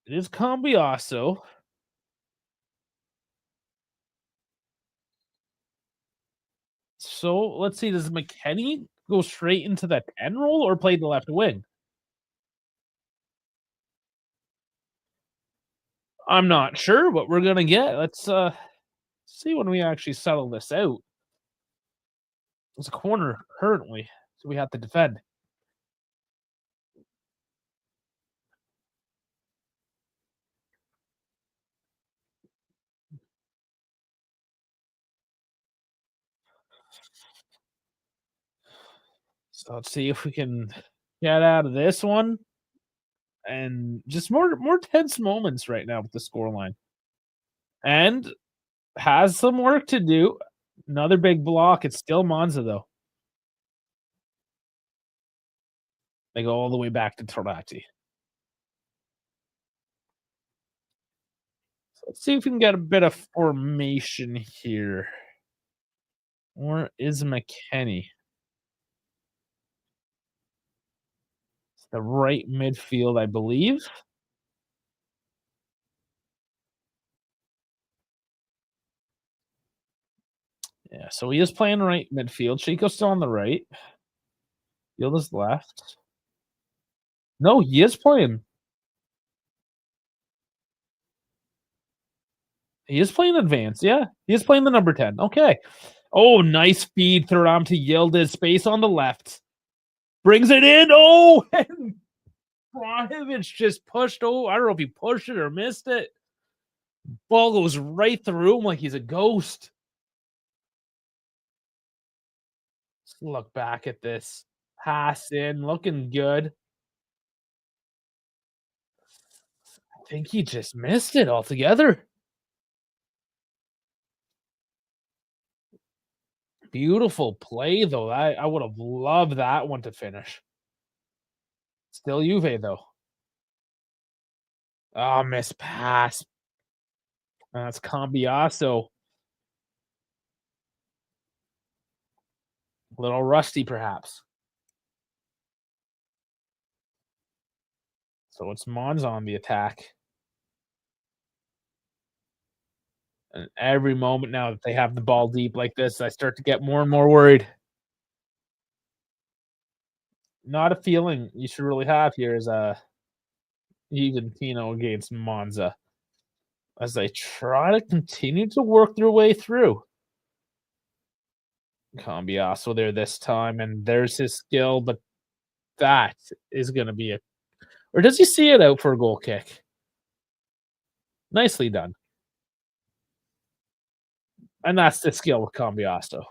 It is Cambiasso. So let's see. Does McKenny go straight into the 10 role or play the left wing? I'm not sure what we're gonna get. Let's see when we actually settle this out. It's a corner currently, so we have to defend. So let's see if we can get out of this one. And just more tense moments right now with the scoreline. And has some work to do. Another big block. It's still Monza, though. They go all the way back to Torati. So let's see if we can get a bit of formation here. Or is McKenny? It's the right midfield, I believe. Yeah, so he is playing right midfield. Chico's still on the right. Field is left. No, he is playing. He is playing advance. Yeah, he is playing the number 10. Okay. Oh, nice feed through to Yildiz. Space on the left. Brings it in. Oh, and Brajkovic just pushed. Oh, I don't know if he pushed it or missed it. Ball goes right through him like he's a ghost. Let's look back at this. Pass in, looking good. I think he just missed it altogether. Beautiful play, though. I would have loved that one to finish. Still Juve, though. Oh, miss pass. That's Cambiaso. A little rusty, perhaps. So it's Monza on the attack. And every moment now that they have the ball deep like this, I start to get more and more worried. Not a feeling you should really have here is Juventino against Monza as they try to continue to work their way through. Cambiaso there this time, and there's his skill, but that is going to be a. Or does he see it out for a goal kick? Nicely done. And that's the skill with Cambiaso.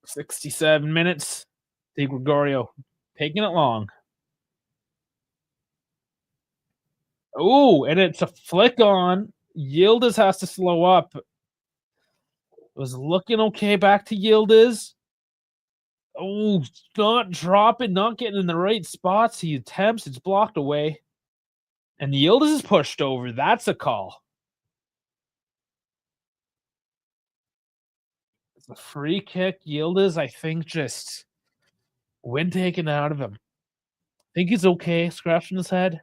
"67 minutes. Di Gregorio taking it long. Oh, and it's a flick on. Yildiz has to slow up. It was looking okay back to Yildiz. Oh, not dropping, not getting in the right spots. He attempts, it's blocked away. And Yildiz is pushed over. That's a call. It's a free kick. Yildiz, I think, just wind taken out of him. I think he's okay, scratching his head.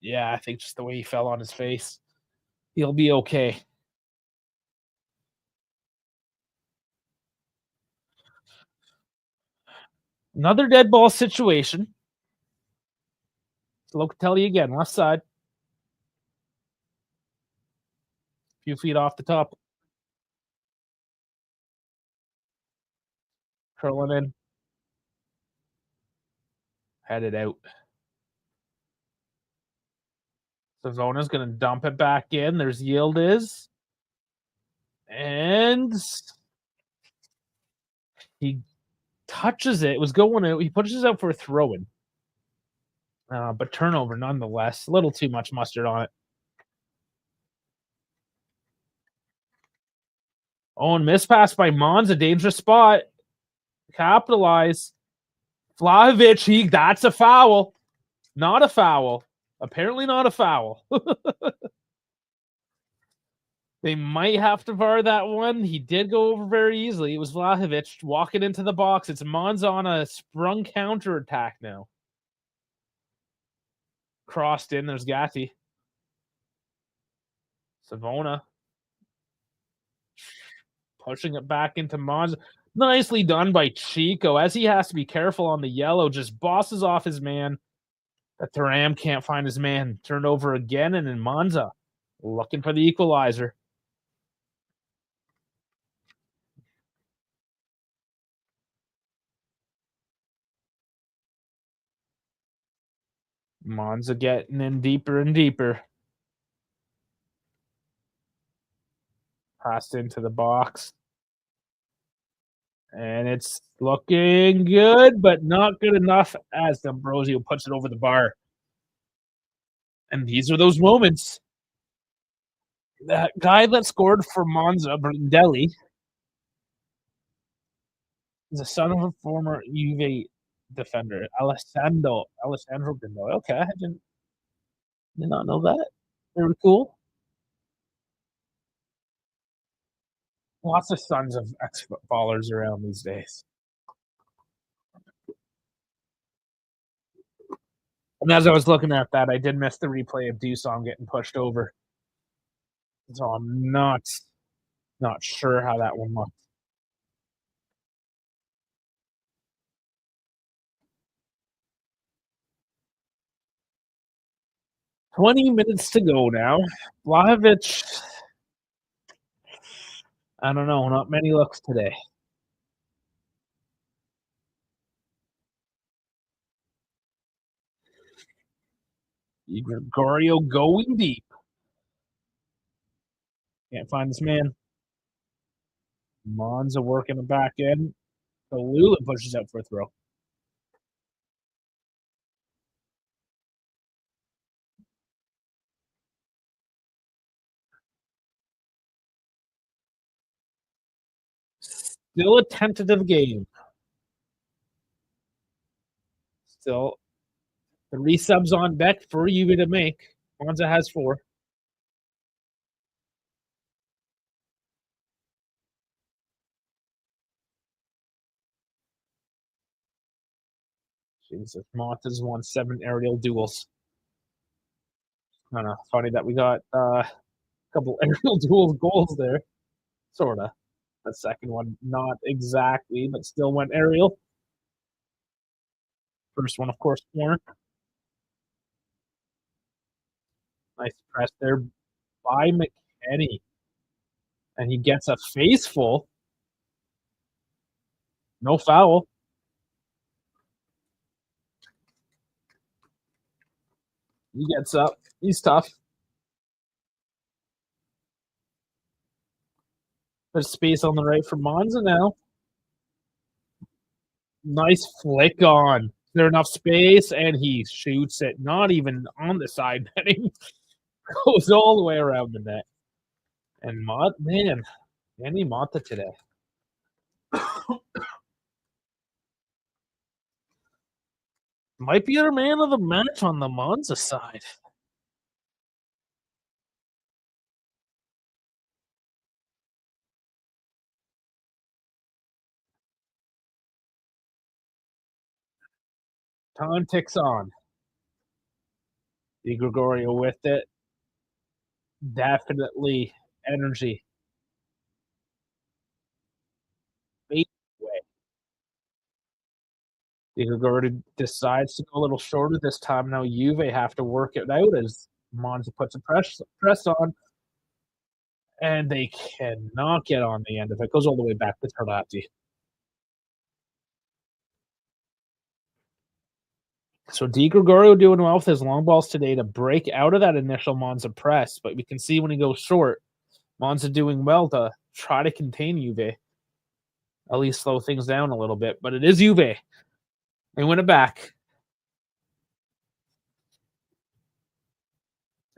Yeah, I think just the way he fell on his face. He'll be okay. Another dead ball situation. Locatelli again, left side. A few feet off the top. Curling in. Headed out. Savona's going to dump it back in. There's Yildiz. And he touches it. It was going out. He pushes out for a throw-in. But turnover nonetheless. A little too much mustard on it. Oh, and miss pass by Monza. Dangerous spot. Capitalize. Vlahovic, that's a foul. Not a foul. Apparently not a foul. They might have to VAR that one. He did go over very easily. It was Vlahovic walking into the box. It's Monza on a sprung counterattack now. Crossed in. There's Gatti. Savona. Pushing it back into Monza. Nicely done by Chico, as he has to be careful on the yellow. Just bosses off his man. That Thuram can't find his man. Turned over again, and in Monza looking for the equalizer. Monza getting in deeper and deeper. Passed into the box. And it's looking good, but not good enough as D'Ambrosio puts it over the bar. And these are those moments. That guy that scored for Monza, Brindelli, is the son of a former Juve defender, Alessandro Brindelli. Okay, I did not know that. Very cool. Lots of sons of ex-footballers around these days. And as I was looking at that, I did miss the replay of Dusson getting pushed over. So I'm not sure how that one looked. 20 minutes to go now. Vlahovic, I don't know, not many looks today. Gregorio going deep. Can't find this man. Monza working the back end. Lula pushes out for a throw. Still a tentative game. Still 3 subs on deck for Juve to make. Monza has 4. Jesus, Monta's won 7 aerial duels. Kind of funny that we got a couple aerial duels goals there. Sorta. The second one, not exactly, but still went aerial. First one, of course, corner. Nice press there by McKennie. And he gets a face full. No foul. He gets up. He's tough. There's space on the right for Monza now. Nice flick on. Is there enough space? And he shoots it. Not even on the side netting. Goes all the way around the net. And man, Andy Mata today. Might be our man of the match on the Monza side. Time ticks on. Di Gregorio with it. Definitely energy. Di Gregorio decides to go a little shorter this time. Now Juve have to work it out as Monza puts a press on. And they cannot get on the end of it. Goes all the way back to Tarlatti. So Di Gregorio doing well with his long balls today to break out of that initial Monza press, but we can see when he goes short, Monza doing well to try to contain Juve, at least slow things down a little bit. But it is Juve. They win it back.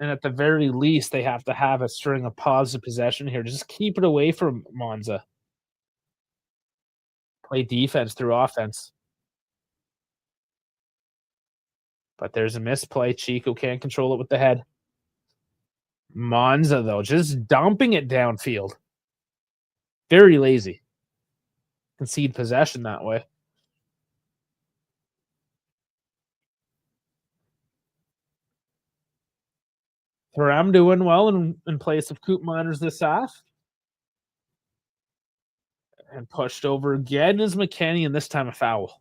And at the very least, they have to have a string of positive possession here. Just keep it away from Monza. Play defense through offense. But there's a misplay. Chico can't control it with the head. Monza, though, just dumping it downfield. Very lazy. Concede possession that way. Thuram doing well in place of Coop Miners this half. And pushed over again is McKennie, and this time a foul.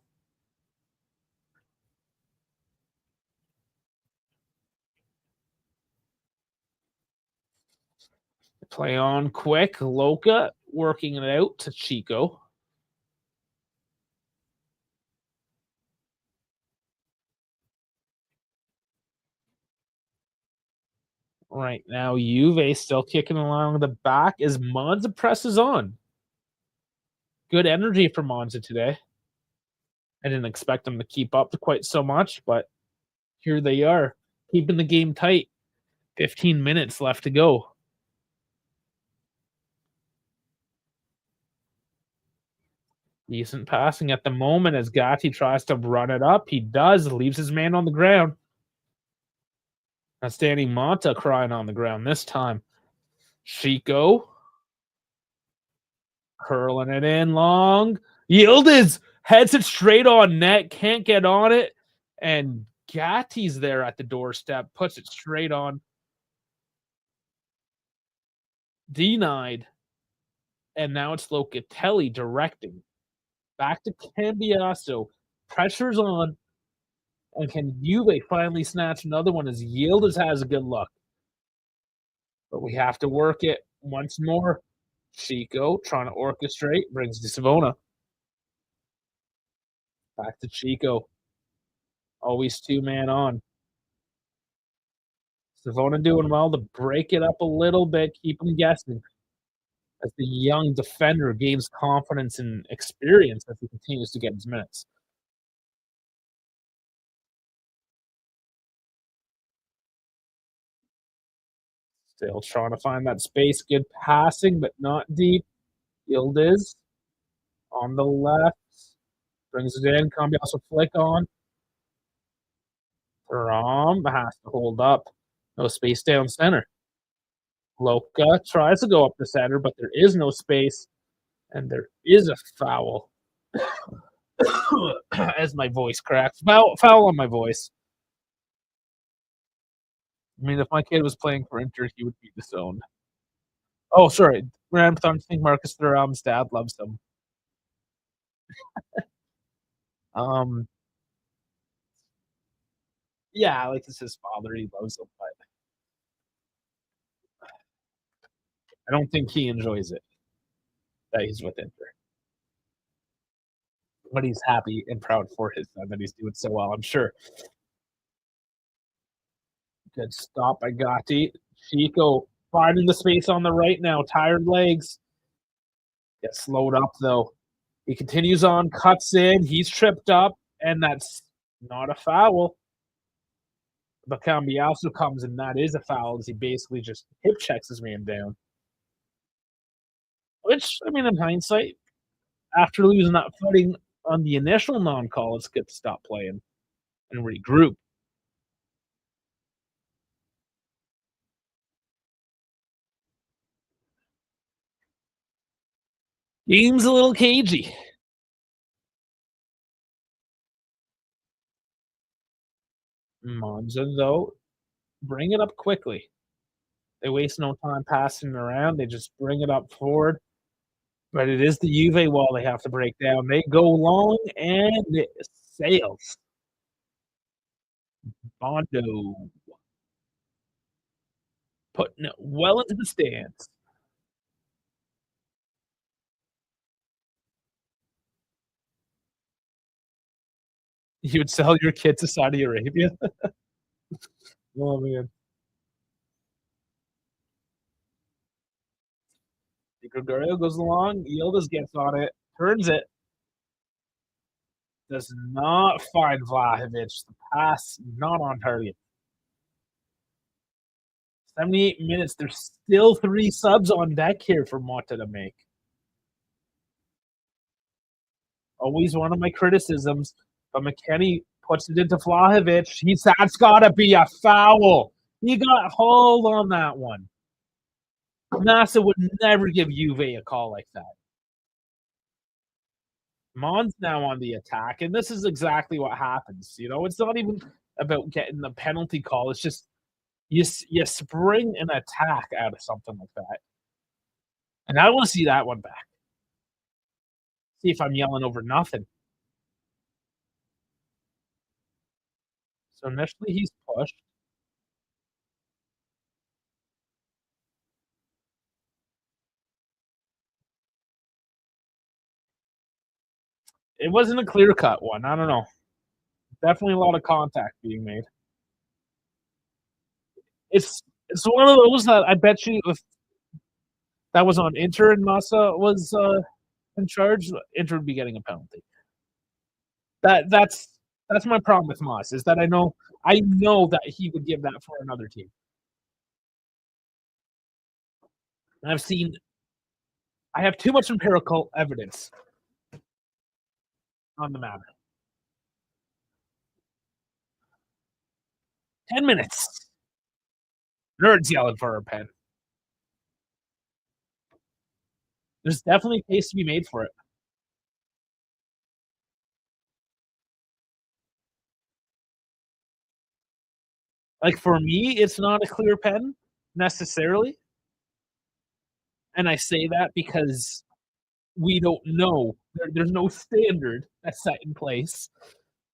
Play on quick. Loca working it out to Chico. Right now, Juve still kicking along the back as Monza presses on. Good energy for Monza today. I didn't expect them to keep up quite so much, but here they are, keeping the game tight. 15 minutes left to go. Decent passing at the moment as Gatti tries to run it up. He does, leaves his man on the ground. Outstanding Monta crying on the ground this time. Chico curling it in long. Yildiz heads it straight on net. Can't get on it. And Gatti's there at the doorstep. Puts it straight on. Denied. And now it's Locatelli directing. Back to Cambiasso. Pressure's on. And can Juve finally snatch another one as Yildiz has a good look? But we have to work it once more. Chico trying to orchestrate, brings to Savona. Back to Chico. Always two-man on. Savona doing well to break it up a little bit, keep him guessing as the young defender gains confidence and experience as he continues to get his minutes. Still trying to find that space. Good passing, but not deep. Yildiz on the left. Brings it in. Combi also flick on. Thuram has to hold up. No space down center. Loca tries to go up the center, but there is no space. And there is a foul. As my voice cracks. Foul on my voice. I mean, if my kid was playing for Inter, he would be disowned. Oh, sorry. I think Marcus Thuram's dad loves him. Yeah, like it's his father. He loves him, but I don't think he enjoys it that he's with Inter. But he's happy and proud for his son that he's doing so well, I'm sure. Good stop by Gatti. Chico finding the space on the right now. Tired legs. Gets slowed up, though. He continues on, cuts in. He's tripped up, and that's not a foul. But Cambiasso comes, and that is a foul as he basically just hip checks his man down. Which, I mean, in hindsight, after losing that footing on the initial non-call, it's good to stop playing and regroup. Game's a little cagey. Monza, though, bring it up quickly. They waste no time passing around. They just bring it up forward. But it is the Juve wall they have to break down. They go long, and it sails. Bondo putting it well into the stands. You would sell your kid to Saudi Arabia? Oh, man. Gregorio goes along. Yildiz gets on it, turns it. Does not find Vlahovic. The pass not on target. 78 minutes. There's still 3 subs on deck here for Motta to make. Always one of my criticisms, but McKennie puts it into Vlahovic. That's got to be a foul. He got hauled on that one. Massa would never give Juve a call like that. Mon's now on the attack, and this is exactly what happens. You know, it's not even about getting the penalty call. It's just you spring an attack out of something like that. And I want to see that one back. See if I'm yelling over nothing. So initially he's pushed. It wasn't a clear-cut one. I don't know. Definitely a lot of contact being made. It's one of those that I bet you if that was on Inter and Massa was in charge, Inter would be getting a penalty. That's my problem with Moss is that I know that he would give that for another team. And I have too much empirical evidence on the matter. 10 minutes. Nerds yelling for a pen. There's definitely a case to be made for it. Like, for me, it's not a clear pen necessarily. And I say that because we don't know. There's no standard that's set in place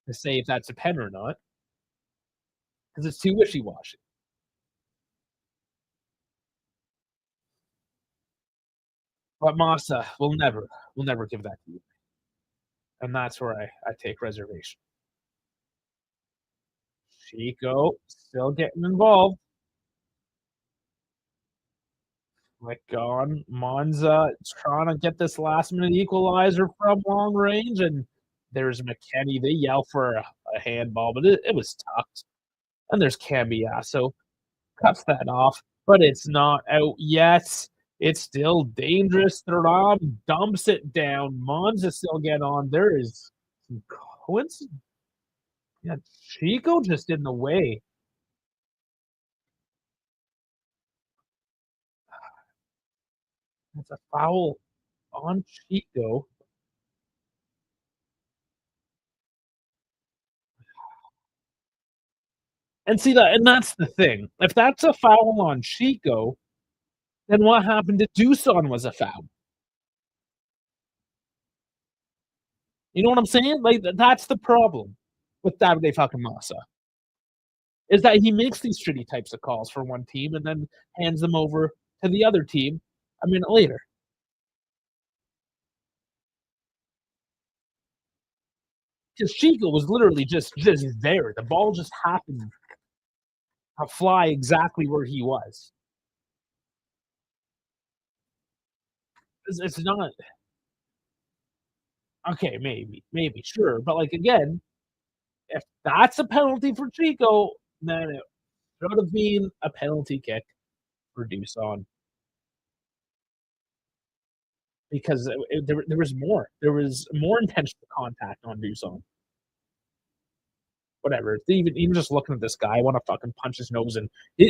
to say if that's a pen or not. because it's too wishy-washy. But Massa will never give that to you, and that's where I take reservation. Chico still getting involved. Like on Monza trying to get this last minute equalizer from long range, and there's McKenny. They yell for a handball, but it was tucked. And there's Cambiasso, cuts that off, but it's not out yet. It's still dangerous. Thuram dumps it down. Monza still get on. There is some coincidence. Yeah, Chico just in the way. It's a foul on Chico. And see that, and that's the thing. If that's a foul on Chico, then what happened to Dusan was a foul. You know what I'm saying? Like that's the problem with Davide fucking Massa. Is that he makes these shitty types of calls for one team and then hands them over to the other team a minute later. Because Chico was literally just there. The ball just happened to fly exactly where he was. It's not okay, maybe, sure. But like again, if that's a penalty for Chico, then it should have been a penalty kick for Dusan because there was more. There was more intentional contact on Dusan. Whatever. Even just looking at this guy, I want to fucking punch his nose, and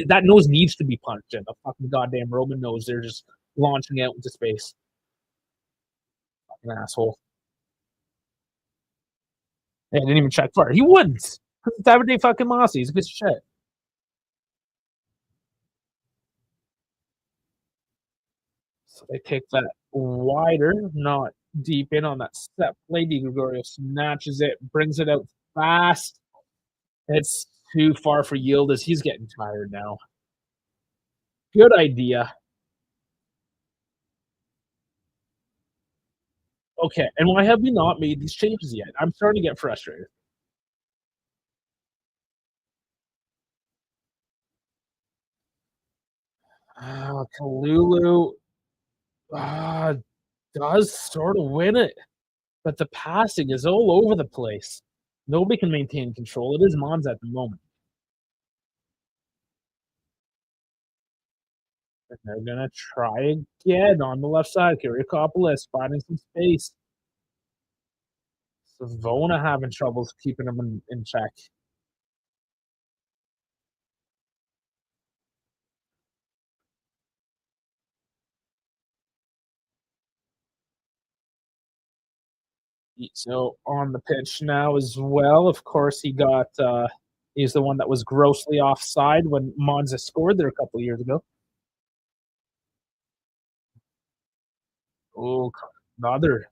that nose needs to be punched in. The fucking goddamn Roman nose. They're just launching out into space. Fucking asshole. Hey, I didn't even check for it. He wouldn't. It's Davide fucking Mossy. He's a piece of shit. So they take that wider, not deep in on that step play. Di Gregorio snatches it, brings it out fast. It's too far for Yildiz. He's getting tired now. Good idea. Okay, and why have we not made these changes yet? I'm starting to get frustrated. Kalulu does sort of win it, but the passing is all over the place. Nobody can maintain control. It is Monza at the moment. And they're gonna try again on the left side. Kyriakopoulos finding some space. Savona having troubles keeping him in check. So on the pitch now as well. Of course, he's the one that was grossly offside when Monza scored there a couple of years ago. Oh, another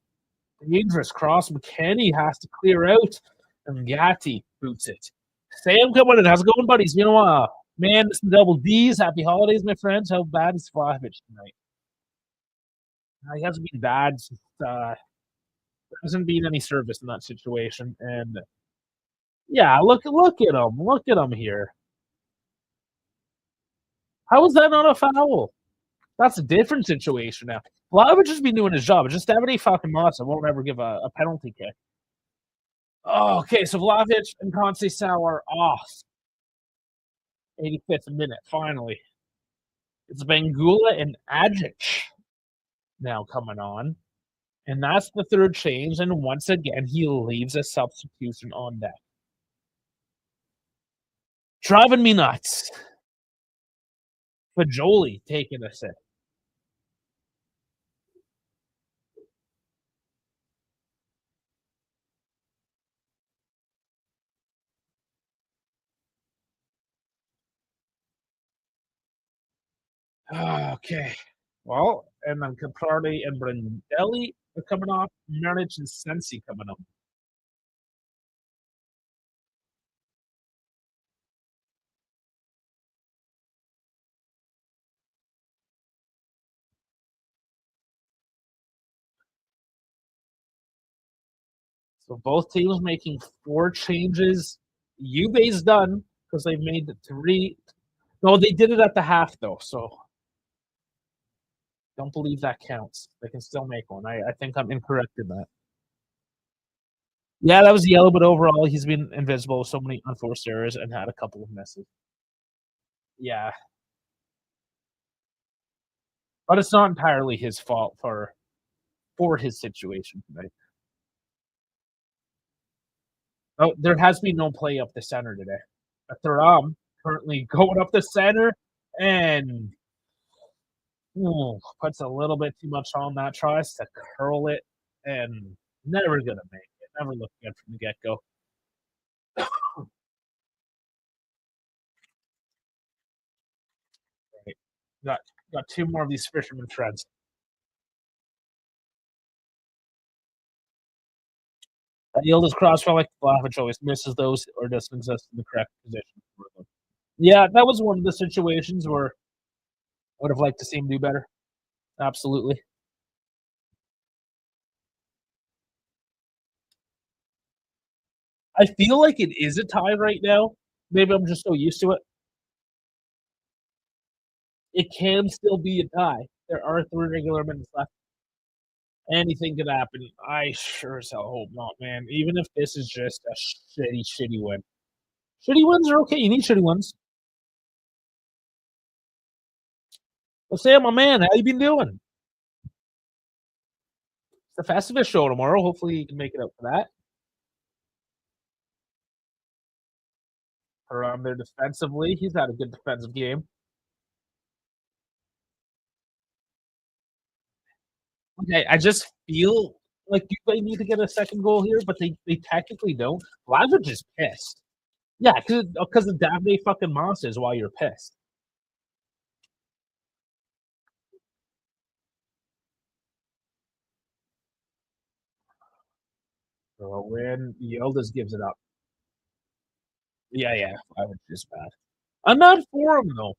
dangerous cross. McKenny has to clear out, and Gatti boots it. Sam coming in. How's it going, buddies? You know, man, this is double D's. Happy holidays, my friends. How bad is Vlahovic tonight? He hasn't been bad. There hasn't been any service in that situation, and yeah, look at him. Look at him here. How is that not a foul? That's a different situation now. Vlahovic just be doing his job. It's just Davide fucking Massa won't ever give a penalty kick. Oh, okay, so Vlahovic and Conceição are off. 85th minute, finally. It's Bangula and Agic now coming on. And that's the third change. And once again, he leaves a substitution on deck. Driving me nuts. Fajoli taking a sip. Okay. Well, and then Caprari and Brandelli are coming off. Marnic and Sensi coming up. So both teams making 4 changes. Juve's done because they've made the 3. No, they did it at the half though, so don't believe that counts. They can still make one. I think I'm incorrect in that. Yeah, that was yellow, but overall he's been invisible with so many unforced errors and had a couple of misses. Yeah. But it's not entirely his fault for his situation today. Oh, there has been no play up the center today. Thuram currently going up the center and puts a little bit too much on that, tries to curl it and never gonna make it. Never looked good from the get-go. Right. Got 2 more of these fisherman treads. Yildiz crossfire like Vlahovic always misses those or doesn't exist in the correct position for them. Yeah, that was one of the situations where I would have liked to see him do better. Absolutely. I feel like it is a tie right now. Maybe I'm just so used to it. It can still be a tie. There are 3 regular minutes left. Anything could happen. I sure as hell hope not, man. Even if this is just a shitty win. Shitty wins are okay. You need shitty ones. Well, Sam, my man, how you been doing? It's the Festivus show tomorrow. Hopefully you can make it up for that. Around there defensively, he's had a good defensive game. Okay, I just feel like they need to get a second goal here, but they technically don't. Vlahovic is pissed. Yeah, because of Davide fucking monsters while you're pissed. So a win, Yildiz gives it up. Yeah, Vlahovic is bad. I'm not for him though.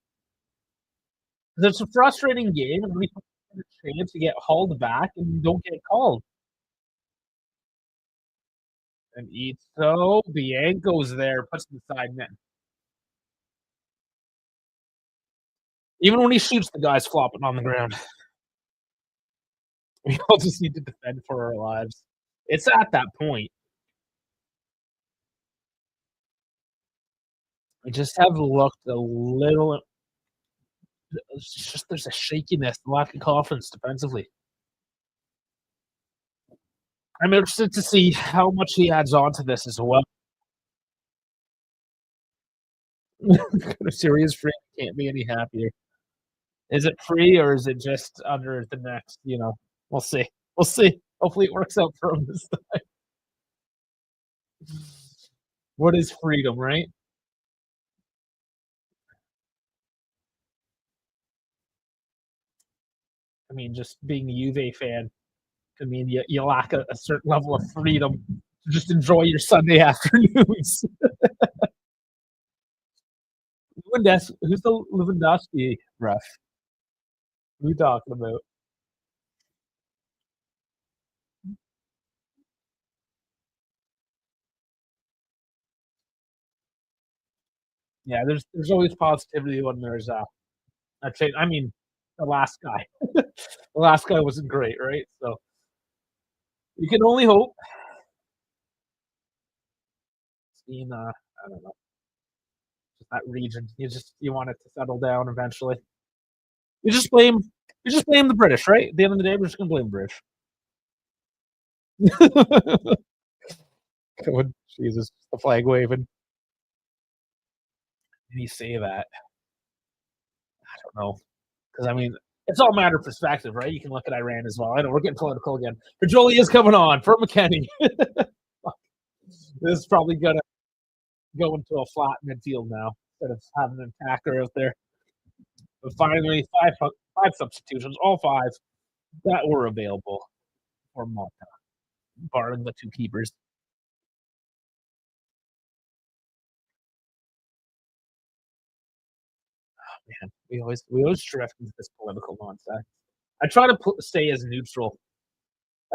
It's a frustrating game, and we have a chance to get hauled back and you don't get called. And Ito Bianco's there, puts it inside net. Even when he shoots, the guy's flopping on the ground. We all just need to defend for our lives. It's at that point. I just have looked a little. It's just there's a shakiness, lack of confidence defensively. I'm interested to see how much he adds on to this as well. If Syria's free, can't be any happier. Is it free or is it just under the next? We'll see. We'll see. Hopefully, it works out for him this time. What is freedom, right? I mean, just being a Juve fan, I mean, you lack a certain level of freedom to just enjoy your Sunday afternoons. Who's the Lewandowski ref? Who are you talking about? Yeah, there's always positivity when there's a change. I mean, the last guy, the last guy wasn't great, right? So you can only hope. Seeing, I don't know, just that region. You want it to settle down eventually. You just blame you just blame the British, right? At the end of the day, we're just gonna blame the British. Jesus, the flag waving. Did he say that? I don't know. Because I mean, it's all matter of perspective, right? You can look at Iran as well. I know we're getting political again. But Jolie is coming on for McKenny. This is probably gonna go into a flat midfield now instead of having an attacker out there. But finally, five substitutions, all 5 that were available for Malta, barring the 2 keepers. Man, we always drift into this political nonsense. I try to stay as neutral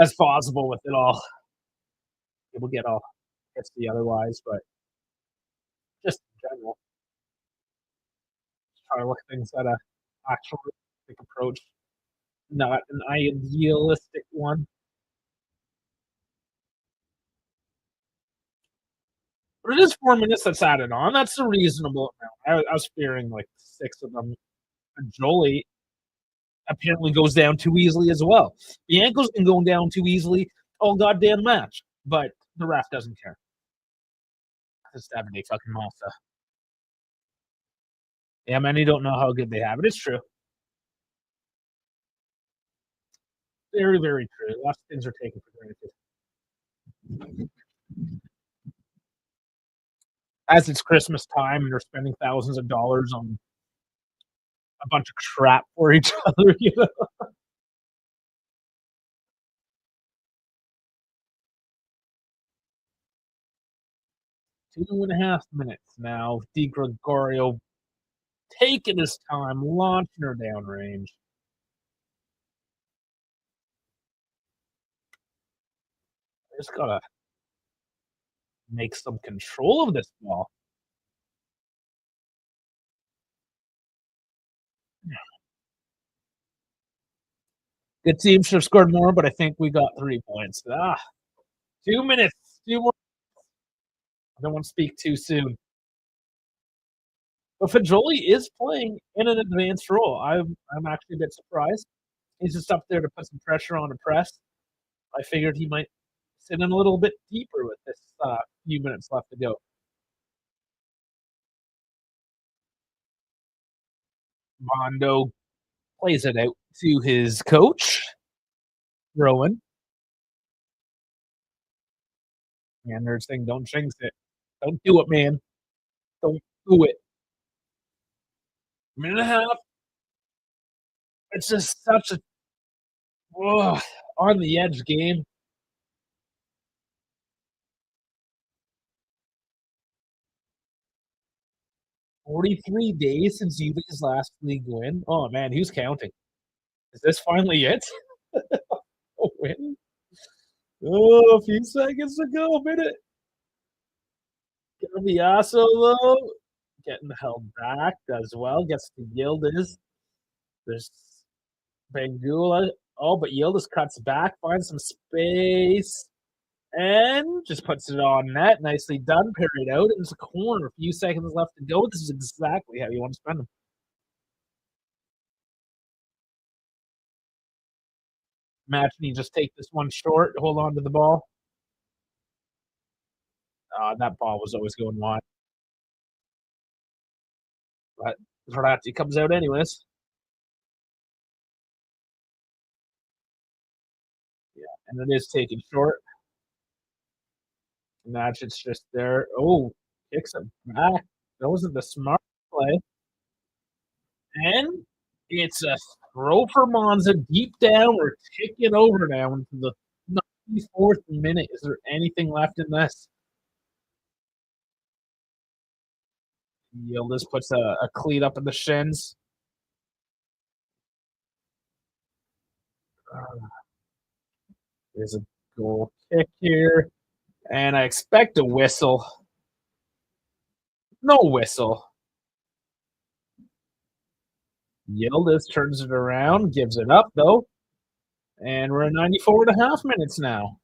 as possible with it all. People get all pissy otherwise, but just in general, try to look at things at a actual realistic approach, not an idealistic one. But it is 4 minutes that's added on. That's a reasonable amount. I was fearing like 6 of them. And Jolie apparently goes down too easily as well. Bianco's been going down too easily all goddamn match, but the ref doesn't care. It's Saturday fucking Monza. Yeah, many don't know how good they have it. It's true. Very, very true. Lots of things are taken for granted. As it's Christmas time and they're spending thousands of dollars on a bunch of crap for each other, you know? 2.5 minutes now. Di Gregorio taking his time, launching her downrange. I just gotta make some control of this ball. Good team should have scored more, but I think we got 3 points. 2 minutes. 2 more. I don't want to speak too soon. But Fajoli is playing in an advanced role. I'm actually a bit surprised. He's just up there to put some pressure on the press. I figured he might sit in a little bit deeper with this few minutes left to go. Mondo plays it out to his coach, Rowan. And they're saying, don't jinx it. Don't do it, man. Don't do it. Minute and a half. It's just such a on the edge game. "43 days since Juve's last league win." Oh man, who's counting? Is this finally it? A win? Oh, a few seconds to go. A minute. Gaviaso though, getting held back as well. Gets to Yildiz. There's Bangula. Oh, but Yildiz cuts back, finds some space, and just puts it on net. Nicely done. Parried out into the corner. A few seconds left to go. This is exactly how you want to spend them. Imagine you just take this one short, hold on to the ball. That ball was always going wide. But Verratti comes out anyways. Yeah, and it is taken short. It's just there. Oh, kicks it back. That wasn't the smart play. And it's a throw for Monza deep down. We're ticking over now into the 94th minute. Is there anything left in this? Yildiz puts a cleat up in the shins. There's a goal kick here. And I expect a whistle. No whistle. Yildiz turns it around, gives it up though. And we're at 94.5 minutes now.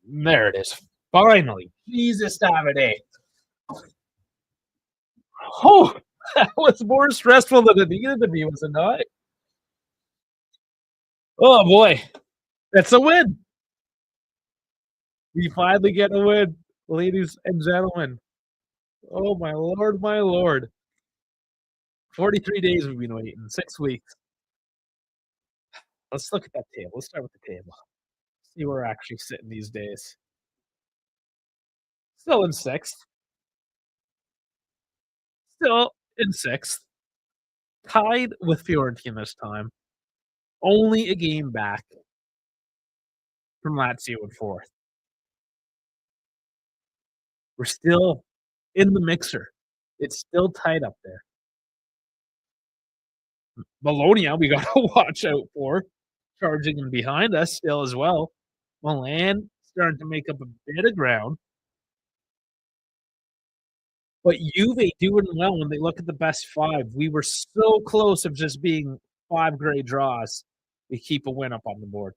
There it is. Finally. Jesus Davide. Oh, that was more stressful than it needed to be, was it not? Oh boy. That's a win. We finally get a win, ladies and gentlemen. Oh my lord, my lord. 43 days we've been waiting, 6 weeks. Let's look at that table. Let's start with the table. See where we're actually sitting these days. Still in 6th. Still in 6th. Tied with Fiorentina this time. Only a game back from Lazio in 4th. We're still in the mixer. It's still tight up there. Bologna, we got to watch out for. Charging in behind us still as well. Milan starting to make up a bit of ground. But Juve doing well when they look at the best 5. We were so close of just being 5 great draws. We keep a win up on the board.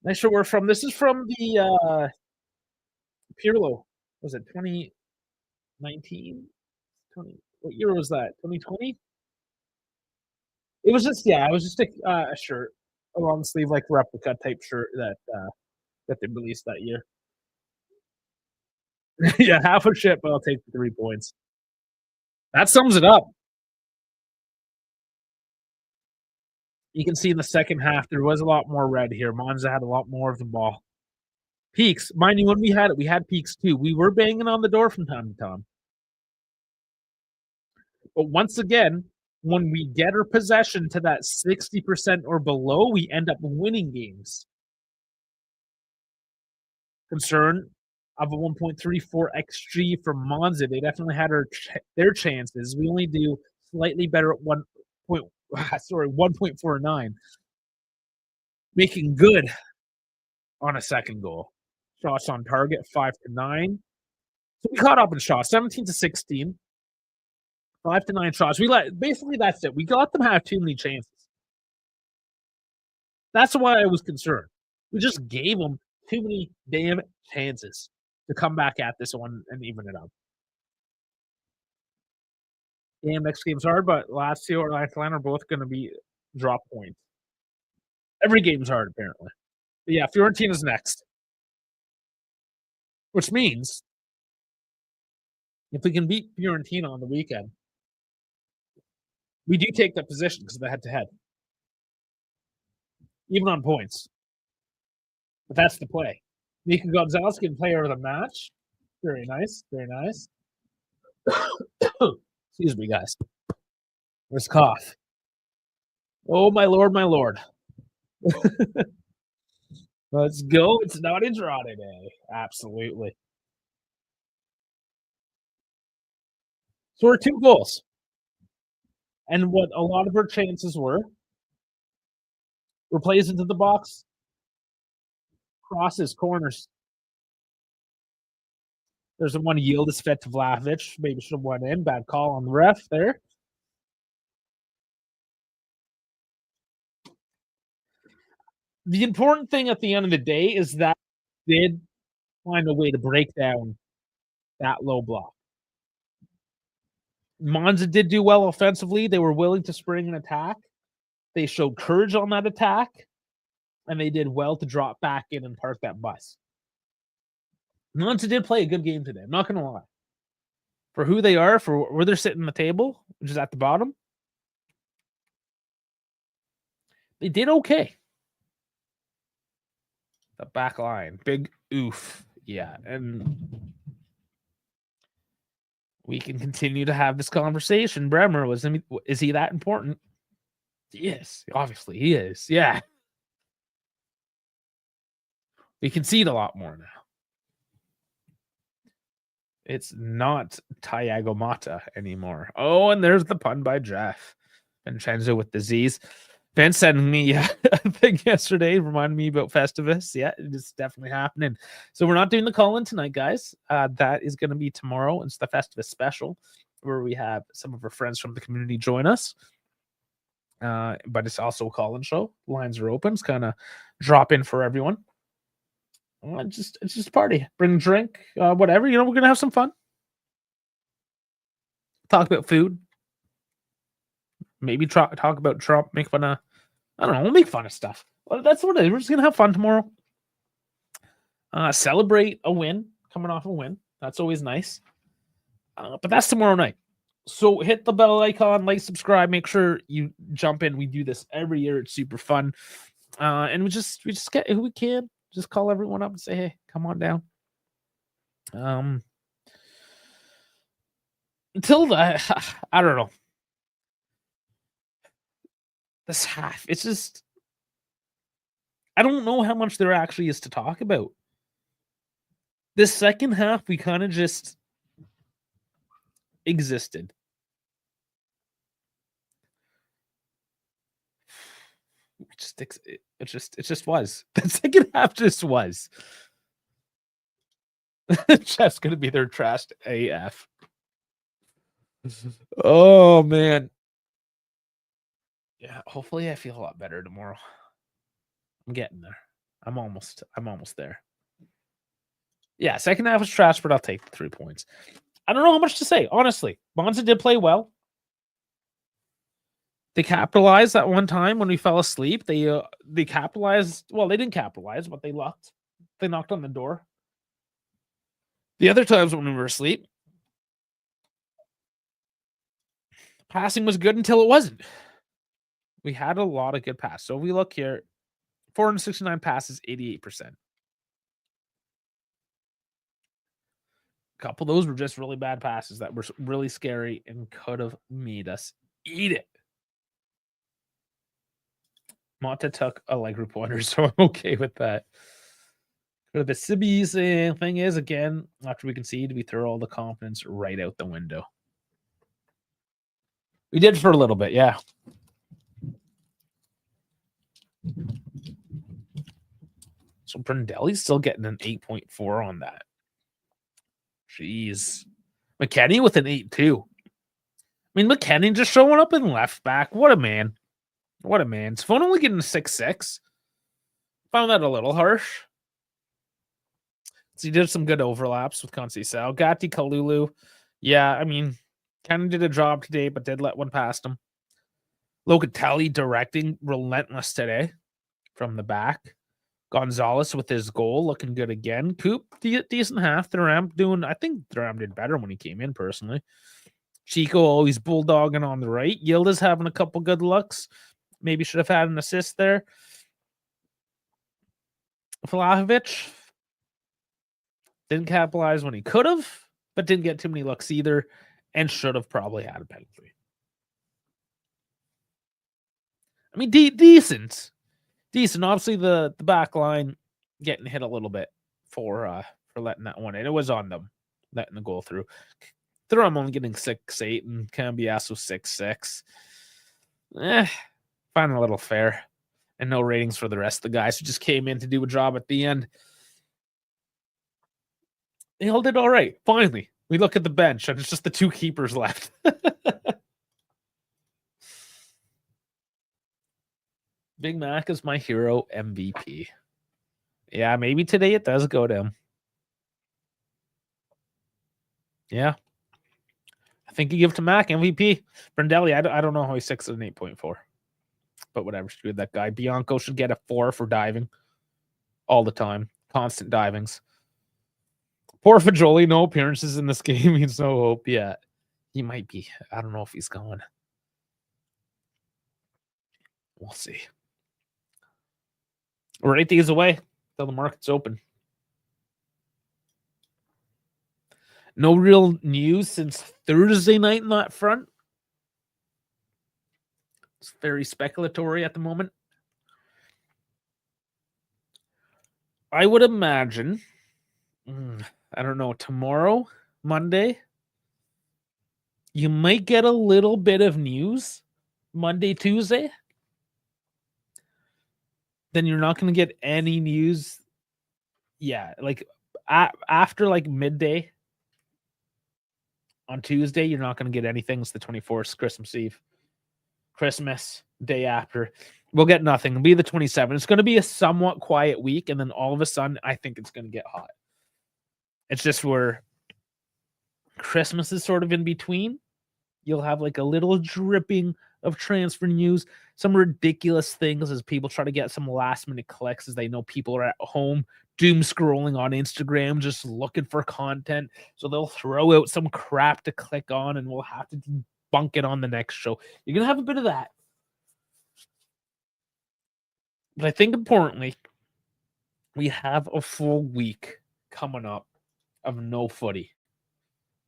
Nice sure we're from. This is from the Pirlo. Was it 2019? 20, what year was that? 2020? It was just it was just a shirt, a long sleeve like replica type shirt that they released that year. Yeah, half a ship, but I'll take the 3 points. That sums it up. You can see in the second half there was a lot more red here. Monza had a lot more of the ball. Peaks, mind you, when we had peaks too. We were banging on the door from time to time. But once again, when we get our possession to that 60% or below, we end up winning games. Concern of a 1.34 XG for Monza. They definitely had their chances. We only do slightly better at 1.49. Making good on a second goal. Shots on target, 5-9. So we caught up in shots, 17-16. 5-9 shots. Basically that's it. We let them have too many chances. That's why I was concerned. We just gave them too many damn chances to come back at this one and even it up. Damn, next game's hard, but Lazio or Atalanta are both going to be drop points. Every game's hard, apparently. But yeah, Fiorentina's next. Which means if we can beat Fiorentina on the weekend, we do take that position because of the head-to-head. Even on points. But that's the play. Mika Gonzalez can player of the match. Very nice. Very nice. Excuse me, guys. Where's cough? Oh, my lord, my lord. Let's go. It's not Andrade Day. Absolutely. So we're 2 goals. And what a lot of our chances were plays into the box, crosses, corners. There's the one yield is fed to Vlahovic. Maybe should have went in. Bad call on the ref there. The important thing at the end of the day is that they did find a way to break down that low block. Monza did do well offensively. They were willing to spring an attack. They showed courage on that attack, and they did well to drop back in and park that bus. Monza did play a good game today. I'm not going to lie. For who they are, for where they're sitting on the table, which is at the bottom, they did okay. The back line, big oof. Yeah, and we can continue to have this conversation. Bremer is he that important? Yes, obviously he is. Yeah. We concede a lot more now. It's not Thiago Motta anymore. Oh, and there's the pun by Jeff. Vincenzo with the Z's. Vince sent me a thing yesterday, reminded me about Festivus. Yeah, it's definitely happening. So we're not doing the call-in tonight, guys. That is going to be tomorrow. It's the Festivus special where we have some of our friends from the community join us. But it's also a call-in show. Lines are open. It's kind of drop in for everyone. It's just a party. Bring a drink, whatever. We're going to have some fun. Talk about food. Maybe talk about Trump, make fun of, I don't know, we'll make fun of stuff. Well, that's what it is. We're just going to have fun tomorrow. Celebrate a win, coming off a win. That's always nice. But that's tomorrow night. So hit the bell icon, like, subscribe, make sure you jump in. We do this every year. It's super fun. And we just get, if we can, just call everyone up and say, hey, come on down. Until I don't know. This half, it's just, I don't know how much there actually is to talk about. This second half, we kind of just existed. It just was. The second half just was. Just going to be their trashed AF. Oh, man. Yeah, hopefully I feel a lot better tomorrow. I'm getting there. I'm almost there. Yeah, second half was trash, but I'll take the 3 points. I don't know how much to say, honestly. Monza did play well. They capitalized that one time when we fell asleep. They capitalized. Well, they didn't capitalize, but they lucked. They knocked on the door. The other times when we were asleep, passing was good until it wasn't. We had a lot of good passes. So if we look here, 469 passes, 88%. A couple of those were just really bad passes that were really scary and could have made us eat it. Monta took a group pointer, so I'm okay with that. But the Sibby's thing is, again, after we concede, we throw all the confidence right out the window. We did for a little bit, yeah. So Brindelli's still getting an 8.4 on that. Jeez. McKenny with an 8 too. I mean, McKenny just showing up in left back. What a man. What a man. Sfone only getting a 6.6. Found that a little harsh. So he did some good overlaps with Conceição. Gatti, Kalulu. Yeah, I mean, kind of did a job today, but did let one past him. Locatelli directing relentless today from the back. Gonzalez with his goal, looking good again. Coop, decent half. I think Thuram did better when he came in, personally. Chico always bulldogging on the right. Yildiz having a couple good looks. Maybe should have had an assist there. Vlahovic didn't capitalize when he could have, but didn't get too many looks either, and should have probably had a penalty. I mean, decent. Obviously, the back line getting hit a little bit for letting that one in. It was on them letting the goal through. I'm only getting 6.8 and Cambiasso 6.6. Find a little fair. And no ratings for the rest of the guys who just came in to do a job at the end. They all did all right. Finally, we look at the bench and it's just the two keepers left. Big Mac is my hero MVP. Yeah, maybe today it does go to him. Yeah. I think you give to Mac MVP. Brindelli, I don't know how he's 6 and 8.4. But whatever, screw that guy. Bianco should get a 4 for diving. All the time. Constant divings. Poor Fajoli, no appearances in this game. He's no hope yet. He might be. I don't know if he's gone. We'll see. We're 8 days away till the market's open. No real news since Thursday night in that front. It's very speculatory at the moment. I would imagine, I don't know, tomorrow, Monday, you might get a little bit of news. Monday, Tuesday. Then you're not going to get any news. Yeah, after midday on Tuesday, you're not going to get anything. It's the 24th, Christmas Eve. Christmas, day after. We'll get nothing. It'll be the 27th. It's going to be a somewhat quiet week, and then all of a sudden, I think it's going to get hot. It's just where Christmas is sort of in between. You'll have a little dripping of transfer news, some ridiculous things as people try to get some last-minute clicks as they know people are at home doom scrolling on Instagram, just looking for content. So they'll throw out some crap to click on, and we'll have to debunk it on the next show. You're going to have a bit of that. But I think importantly, we have a full week coming up of no footy.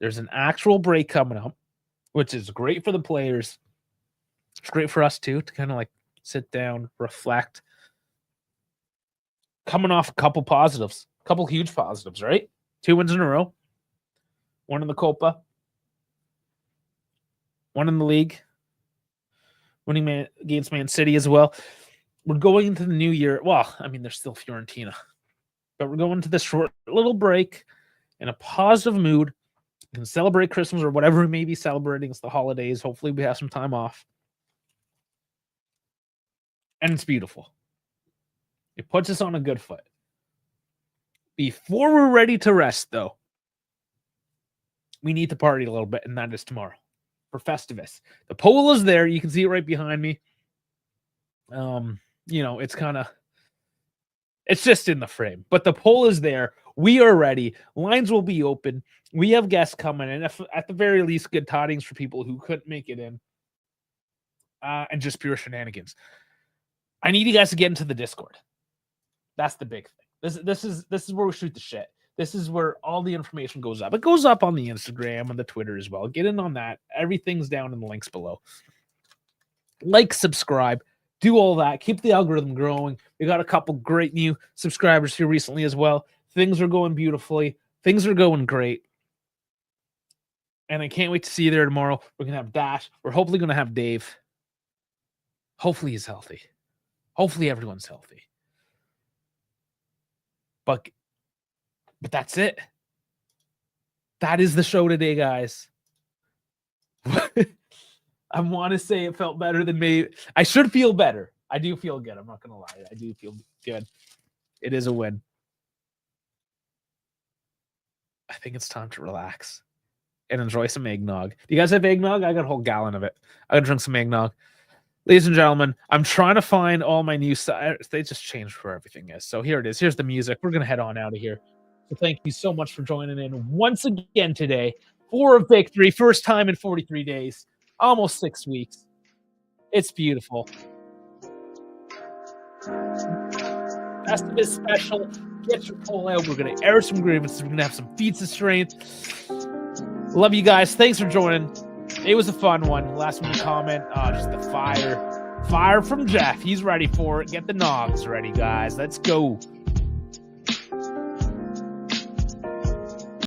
There's an actual break coming up, which is great for the players. It's great for us too, to kind of sit down, reflect. Coming off a couple huge positives, right? 2 wins in a row. 1 in the Copa. 1 in the league. Winning against Man City as well. We're going into the new year. Well, I mean, there's still Fiorentina. But we're going to this short little break in a positive mood. We can celebrate Christmas or whatever we may be celebrating. It's the holidays. Hopefully we have some time off. And it's beautiful. It puts us on a good foot. Before we're ready to rest, though, we need to party a little bit, and that is tomorrow for Festivus. The pole is there. You can see it right behind me. It's it's just in the frame, but the pole is there. We are ready. Lines will be open. We have guests coming in. At the very least, good tidings for people who couldn't make it in, and just pure shenanigans. I need you guys to get into the Discord. That's the big thing. This is where we shoot the shit. This is where all the information goes up. It goes up on the Instagram and the Twitter as well. Get in on that. Everything's down in the links below. Like, subscribe, do all that. Keep the algorithm growing. We got a couple great new subscribers here recently as well. Things are going beautifully. Things are going great. And I can't wait to see you there tomorrow. We're going to have Dash. We're hopefully going to have Dave. Hopefully he's healthy. Hopefully everyone's healthy. But that's it. That is the show today, guys. I want to say it felt better than me. I should feel better. I do feel good. I'm not going to lie. I do feel good. It is a win. I think it's time to relax and enjoy some eggnog. Do you guys have eggnog? I got a whole gallon of it. I got to drink some eggnog. Ladies and gentlemen, I'm trying to find all my new stuff. They just changed where everything is. So here it is. Here's the music. We're going to head on out of here. So thank you so much for joining in once again today for a victory. First time in 43 days. Almost 6 weeks. It's beautiful. Festivus special. Get your poll out. We're going to air some grievances. We're going to have some feats of strength. Love you guys. Thanks for joining. It was a fun one. Last minute comment. Just the fire. Fire from Jeff. He's ready for it. Get the nogs ready, guys. Let's go.